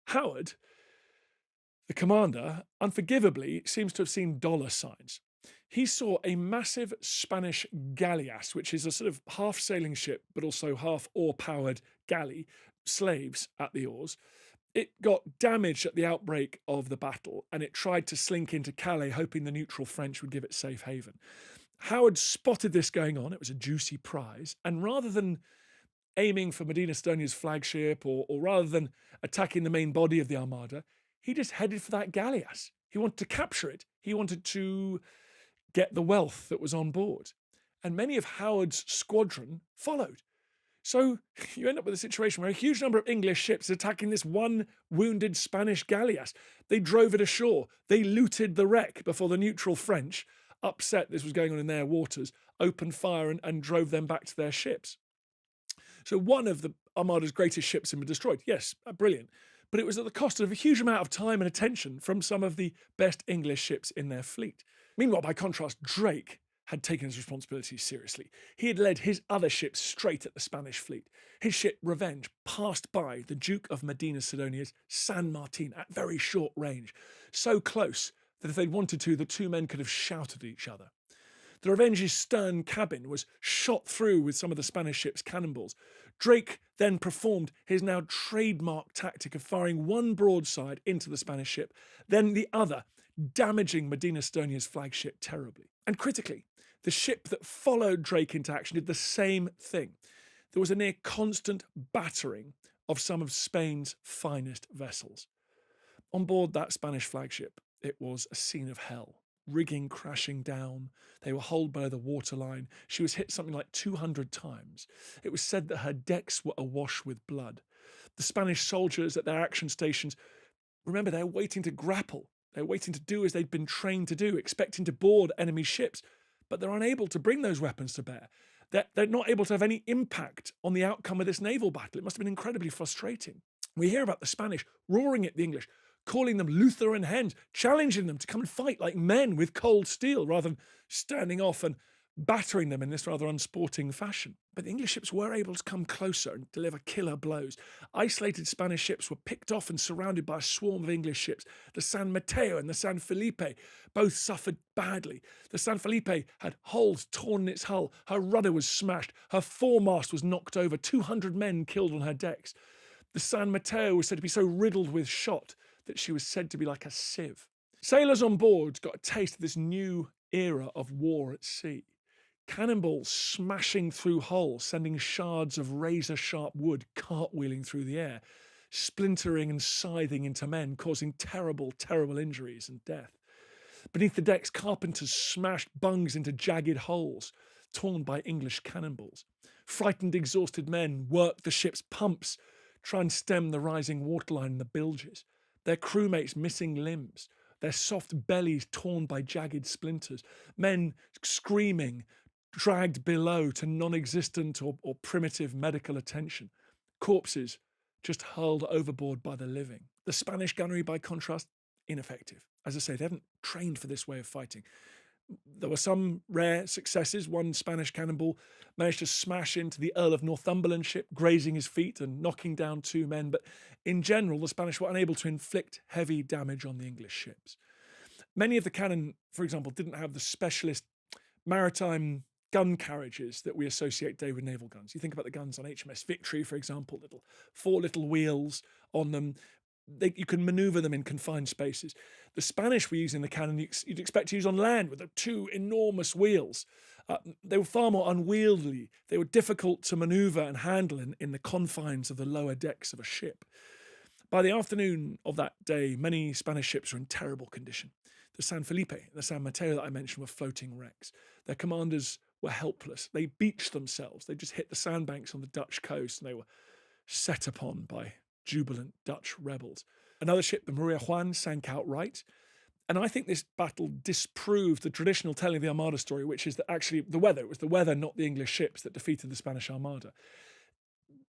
Howard, the commander, unforgivably seems to have seen dollar signs. He saw a massive Spanish galleass, which is a sort of half-sailing ship, but also half-oar-powered galley, slaves at the oars. It got damaged at the outbreak of the battle, and it tried to slink into Calais, hoping the neutral French would give it safe haven. Howard spotted this going on. It was a juicy prize, and rather than aiming for Medina Sidonia's flagship, or rather than attacking the main body of the Armada, he just headed for that galleass. He wanted to capture it. He wanted to get the wealth that was on board. And many of Howard's squadron followed. So you end up with a situation where a huge number of English ships attacking this one wounded Spanish galleass. They drove it ashore. They looted the wreck before the neutral French, upset this was going on in their waters, opened fire and drove them back to their ships. So one of the Armada's greatest ships had been destroyed. Yes, brilliant. But it was at the cost of a huge amount of time and attention from some of the best English ships in their fleet. Meanwhile, by contrast, Drake had taken his responsibilities seriously. He had led his other ships straight at the Spanish fleet. His ship Revenge passed by the Duke of Medina Sidonia's San Martin at very short range, so close that if they'd wanted to, the 2 men could have shouted at each other. The Revenge's stern cabin was shot through with some of the Spanish ship's cannonballs. Drake then performed his now trademark tactic of firing one broadside into the Spanish ship, then the other, damaging Medina Sidonia's flagship terribly. And critically, the ship that followed Drake into action did the same thing. There was a near constant battering of some of Spain's finest vessels. On board that Spanish flagship, it was a scene of hell. rigging crashing down. They were holed below the waterline. She was hit something like 200 times. It was said that her decks were awash with blood. The Spanish soldiers at their action stations, remember, they're waiting to grapple. They're waiting to do as they'd been trained to do, expecting to board enemy ships, but they're unable to bring those weapons to bear. They're not able to have any impact on the outcome of this naval battle. It must have been incredibly frustrating. We hear about the Spanish roaring at the English, calling them Lutheran hens, challenging them to come and fight like men with cold steel rather than standing off and battering them in this rather unsporting fashion. But the English ships were able to come closer and deliver killer blows. Isolated Spanish ships were picked off and surrounded by a swarm of English ships. The San Mateo and the San Felipe both suffered badly. The San Felipe had holes torn in its hull. Her rudder was smashed. Her foremast was knocked over. 200 men killed on her decks. The San Mateo was said to be so riddled with shot that she was said to be like a sieve. Sailors on board got a taste of this new era of war at sea. Cannonballs smashing through hulls, sending shards of razor-sharp wood cartwheeling through the air, splintering and scything into men, causing terrible, terrible injuries and death. Beneath the decks, carpenters smashed bungs into jagged holes, torn by English cannonballs. Frightened, exhausted men worked the ship's pumps, try and stem the rising waterline in the bilges. Their crewmates missing limbs, their soft bellies torn by jagged splinters, men screaming, dragged below to non-existent or primitive medical attention, corpses just hurled overboard by the living. The Spanish gunnery, by contrast, ineffective. As I say, they hadn't trained for this way of fighting. There were some rare successes. One Spanish cannonball managed to smash into the Earl of Northumberland ship, grazing his feet and knocking down 2 men. But in general, the Spanish were unable to inflict heavy damage on the English ships. Many of the cannon, for example, didn't have the specialist maritime gun carriages that we associate today with naval guns. You think about the guns on HMS Victory, for example, 4 little wheels on them. You can maneuver them in confined spaces. The Spanish were using the cannon you'd expect to use on land with the 2 enormous wheels. They were far more unwieldy. They were difficult to maneuver and handle in the confines of the lower decks of a ship. By the afternoon of that day, many Spanish ships were in terrible condition. The San Felipe and the San Mateo that I mentioned were floating wrecks. Their commanders were helpless. They beached themselves. They just hit the sandbanks on the Dutch coast and they were set upon by jubilant Dutch rebels. Another ship, the Maria Juan, sank outright. And I think this battle disproved the traditional telling of the Armada story, which is that actually it was the weather, not the English ships, that defeated the Spanish Armada.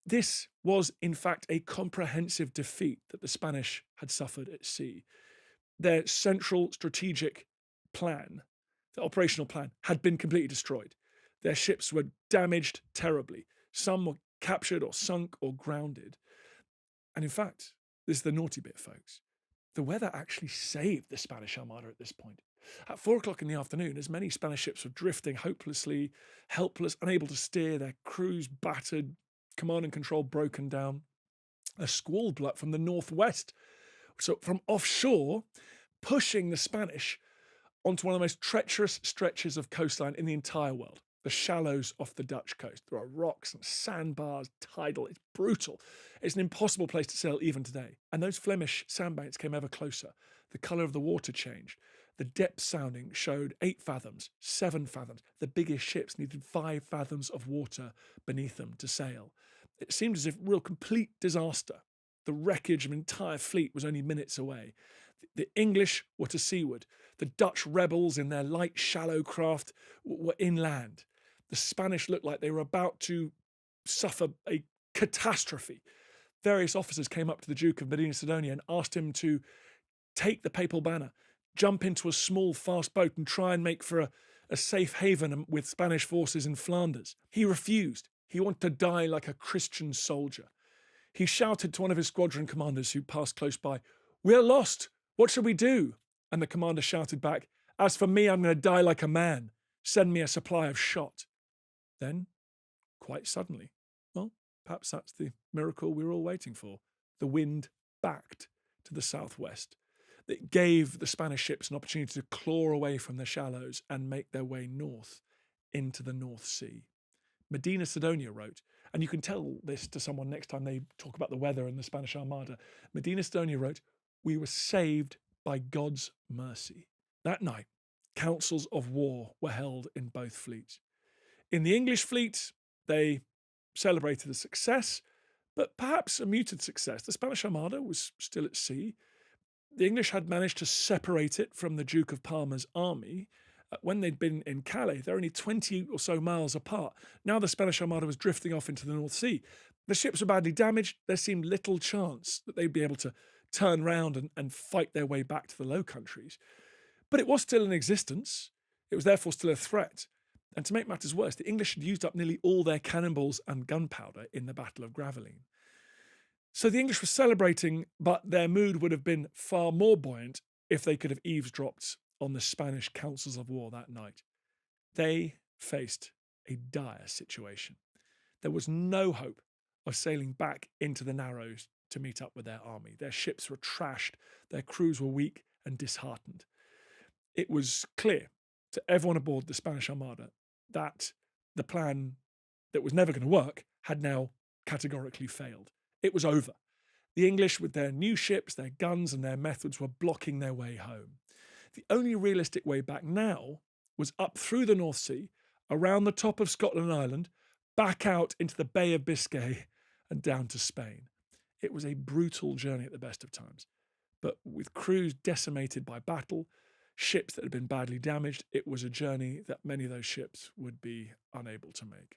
This was, in fact, a comprehensive defeat that the Spanish had suffered at sea. Their central strategic plan, the operational plan, had been completely destroyed. Their ships were damaged terribly. Some were captured or sunk or grounded. And in fact, this is the naughty bit, folks. The weather actually saved the Spanish Armada at this point. At 4 o'clock in the afternoon, as many Spanish ships were drifting hopelessly, helpless, unable to steer, their crews battered, command and control broken down, a squall blew up from the northwest. So from offshore, pushing the Spanish onto one of the most treacherous stretches of coastline in the entire world, the shallows off the Dutch coast. There are rocks and sandbars, tidal. It's brutal. It's an impossible place to sail even today. And those Flemish sandbanks came ever closer. The colour of the water changed. The depth sounding showed 8 fathoms, 7 fathoms. The biggest ships needed 5 fathoms of water beneath them to sail. It seemed as if real complete disaster. The wreckage of an entire fleet was only minutes away. The English were to seaward. The Dutch rebels in their light, shallow craft were inland. The Spanish looked like they were about to suffer a catastrophe. Various officers came up to the Duke of Medina Sidonia and asked him to take the papal banner, jump into a small, fast boat and try and make for a safe haven with Spanish forces in Flanders. He refused. He wanted to die like a Christian soldier. He shouted to one of his squadron commanders who passed close by, "We are lost. What shall we do?" And the commander shouted back, "As for me, I'm going to die like a man. Send me a supply of shot." Then, quite suddenly, well, perhaps that's the miracle we were all waiting for. The wind backed to the southwest. It gave the Spanish ships an opportunity to claw away from the shallows and make their way north into the North Sea. Medina Sidonia wrote, and you can tell this to someone next time they talk about the weather and the Spanish Armada. Medina Sidonia wrote, "We were saved by God's mercy." That night, councils of war were held in both fleets. In the English fleet, they celebrated a success, but perhaps a muted success. The Spanish Armada was still at sea. The English had managed to separate it from the Duke of Parma's army. When they'd been in Calais, they're only 20 or so miles apart. Now the Spanish Armada was drifting off into the North Sea. The ships were badly damaged. There seemed little chance that they'd be able to turn round and fight their way back to the Low Countries. But it was still in existence. It was therefore still a threat. And to make matters worse, the English had used up nearly all their cannonballs and gunpowder in the Battle of Gravelines. So the English were celebrating, but their mood would have been far more buoyant if they could have eavesdropped on the Spanish councils of war that night. They faced a dire situation. There was no hope of sailing back into the Narrows to meet up with their army. Their ships were trashed, their crews were weak and disheartened. It was clear to everyone aboard the Spanish Armada that the plan that was never going to work had now categorically failed. It was over. The English, with their new ships, their guns and their methods, were blocking their way home. The only realistic way back now was up through the North Sea, around the top of Scotland Island, back out into the Bay of Biscay and down to Spain. It was a brutal journey at the best of times, but with crews decimated by battle, ships that had been badly damaged, it was a journey that many of those ships would be unable to make.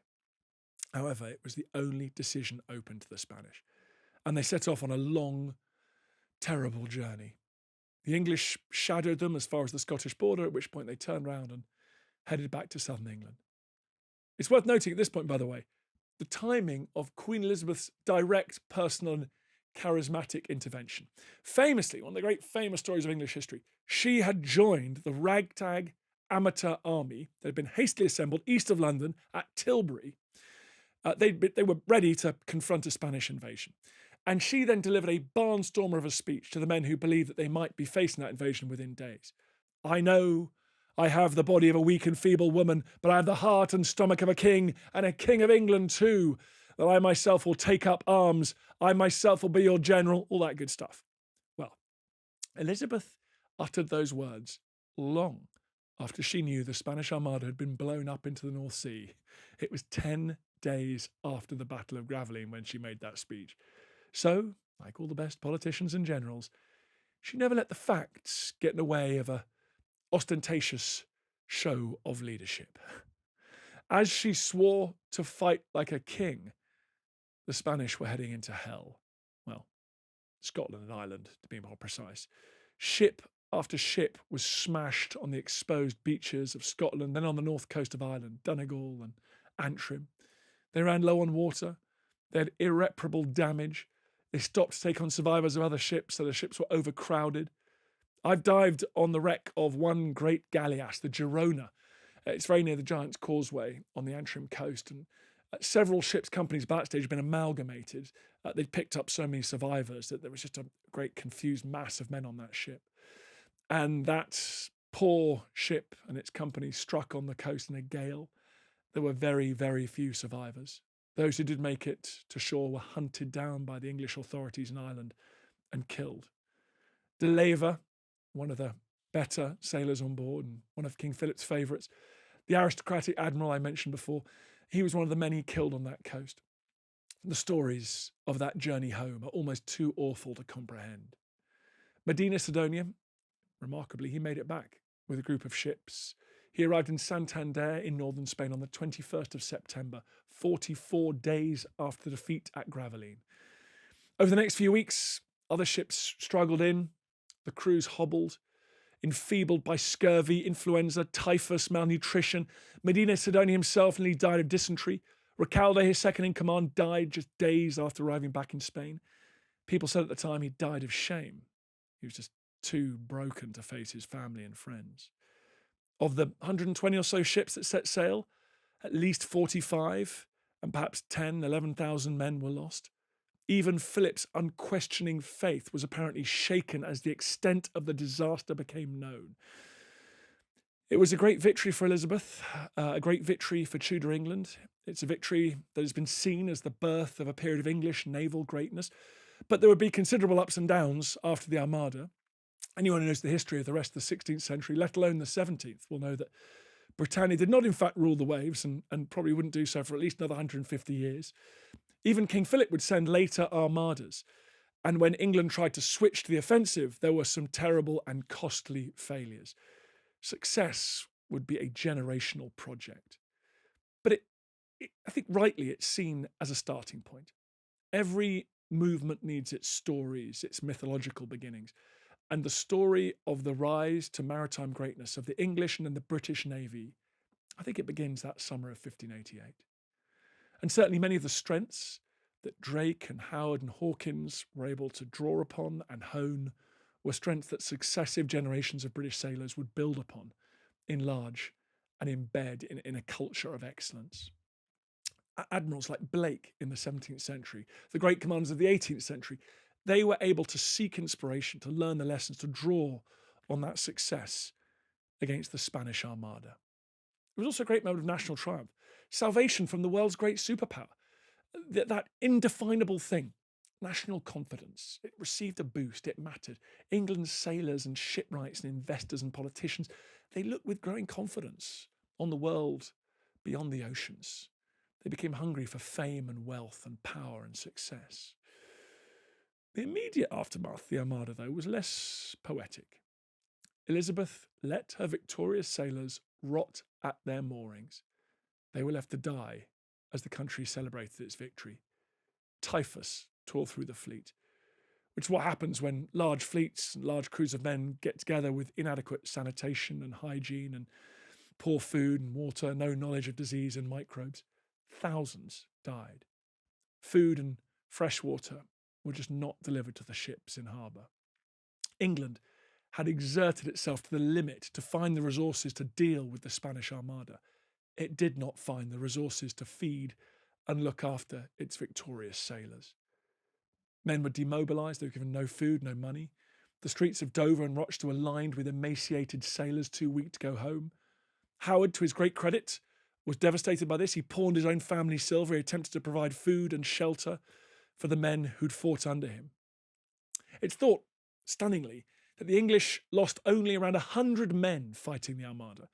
However, it was the only decision open to the Spanish, and they set off on a long, terrible journey. The English shadowed them as far as the Scottish border, at which point they turned round and headed back to southern England. It's worth noting at this point, by the way, the timing of Queen Elizabeth's direct, personal and charismatic intervention. Famously, one of the great famous stories of English history, she had joined the ragtag amateur army that had been hastily assembled east of London at Tilbury. They were ready to confront a Spanish invasion. And she then delivered a barnstormer of a speech to the men who believed that they might be facing that invasion within days. I know I have the body of a weak and feeble woman, but I have the heart and stomach of a king, and a king of England too, that I myself will take up arms. I myself will be your general, all that good stuff. Well, Elizabeth uttered those words long after she knew the Spanish Armada had been blown up into the North Sea. It was 10 days after the Battle of Gravelines when she made that speech. So, like all the best politicians and generals, she never let the facts get in the way of a ostentatious show of leadership. As she swore to fight like a king, the Spanish were heading into hell. Well, Scotland and Ireland, to be more precise. Ship after ship was smashed on the exposed beaches of Scotland, then on the north coast of Ireland, Donegal and Antrim. They ran low on water. They had irreparable damage. They stopped to take on survivors of other ships, so the ships were overcrowded. I've dived on the wreck of one great galleass, the Girona. It's very near the Giant's Causeway on the Antrim coast, and several ships' companies by that stage had been amalgamated. They'd picked up so many survivors that there was just a great confused mass of men on that ship. And that poor ship and its company struck on the coast in a gale. There were very, very few survivors. Those who did make it to shore were hunted down by the English authorities in Ireland and killed. De Leyva, one of the better sailors on board and one of King Philip's favourites, the aristocratic admiral I mentioned before, he was one of the many killed on that coast. The stories of that journey home are almost too awful to comprehend. Medina Sidonia, remarkably, he made it back with a group of ships. He arrived in Santander in northern Spain on the 21st of September, 44 days after the defeat at Gravelines. Over the next few weeks, other ships struggled in. The crews hobbled, enfeebled by scurvy, influenza, typhus, malnutrition. Medina Sidonia himself nearly died of dysentery. Recalde, his second in command, died just days after arriving back in Spain. People said at the time he died of shame. He was just too broken to face his family and friends. Of the 120 or so ships that set sail, at least 45 and perhaps 11,000 men were lost. Even Philip's unquestioning faith was apparently shaken as the extent of the disaster became known. It was a great victory for Elizabeth, a great victory for Tudor England. It's a victory that has been seen as the birth of a period of English naval greatness. But there would be considerable ups and downs after the Armada. Anyone who knows the history of the rest of the 16th century, let alone the 17th, will know that Britannia did not in fact rule the waves and probably wouldn't do so for at least another 150 years. Even King Philip would send later armadas. And when England tried to switch to the offensive, there were some terrible and costly failures. Success would be a generational project. But I think rightly it's seen as a starting point. Every movement needs its stories, its mythological beginnings. And the story of the rise to maritime greatness of the English and then the British Navy, I think it begins that summer of 1588. And certainly many of the strengths that Drake and Howard and Hawkins were able to draw upon and hone were strengths that successive generations of British sailors would build upon, enlarge, and embed in a culture of excellence. Admirals like Blake in the 17th century, the great commanders of the 18th century, they were able to seek inspiration, to learn the lessons, to draw on that success against the Spanish Armada. It was also a great moment of national triumph, salvation from the world's great superpower. That indefinable thing, national confidence, it received a boost, it mattered. England's sailors and shipwrights and investors and politicians, they looked with growing confidence on the world beyond the oceans. They became hungry for fame and wealth and power and success. The immediate aftermath of the Armada, though, was less poetic. Elizabeth let her victorious sailors rot at their moorings. They were left to die as the country celebrated its victory. Typhus tore through the fleet, which is what happens when large fleets and large crews of men get together with inadequate sanitation and hygiene and poor food and water, no knowledge of disease and microbes. Thousands died. Food and fresh water were just not delivered to the ships in harbour. England had exerted itself to the limit to find the resources to deal with the Spanish Armada. It did not find the resources to feed and look after its victorious sailors. Men were demobilised, they were given no food, no money. The streets of Dover and Rochdale were lined with emaciated sailors too weak to go home. Howard, to his great credit, was devastated by this. He pawned his own family silver. He attempted to provide food and shelter for the men who'd fought under him. It's thought, stunningly, that the English lost only around 100 men fighting the Armada,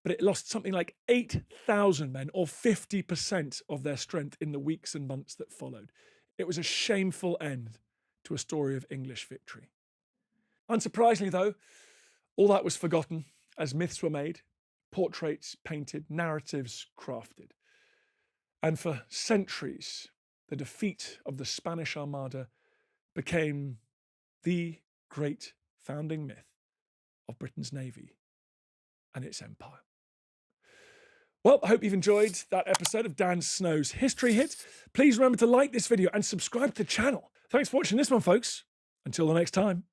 but it lost something like 8,000 men, or 50% of their strength, in the weeks and months that followed. It was a shameful end to a story of English victory. Unsurprisingly, though, all that was forgotten as myths were made, portraits painted, narratives crafted. And for centuries, the defeat of the Spanish Armada became the great founding myth of Britain's Navy and its empire. Well, I hope you've enjoyed that episode of Dan Snow's History Hit. Please remember to like this video and subscribe to the channel. Thanks for watching this one, folks. Until the next time.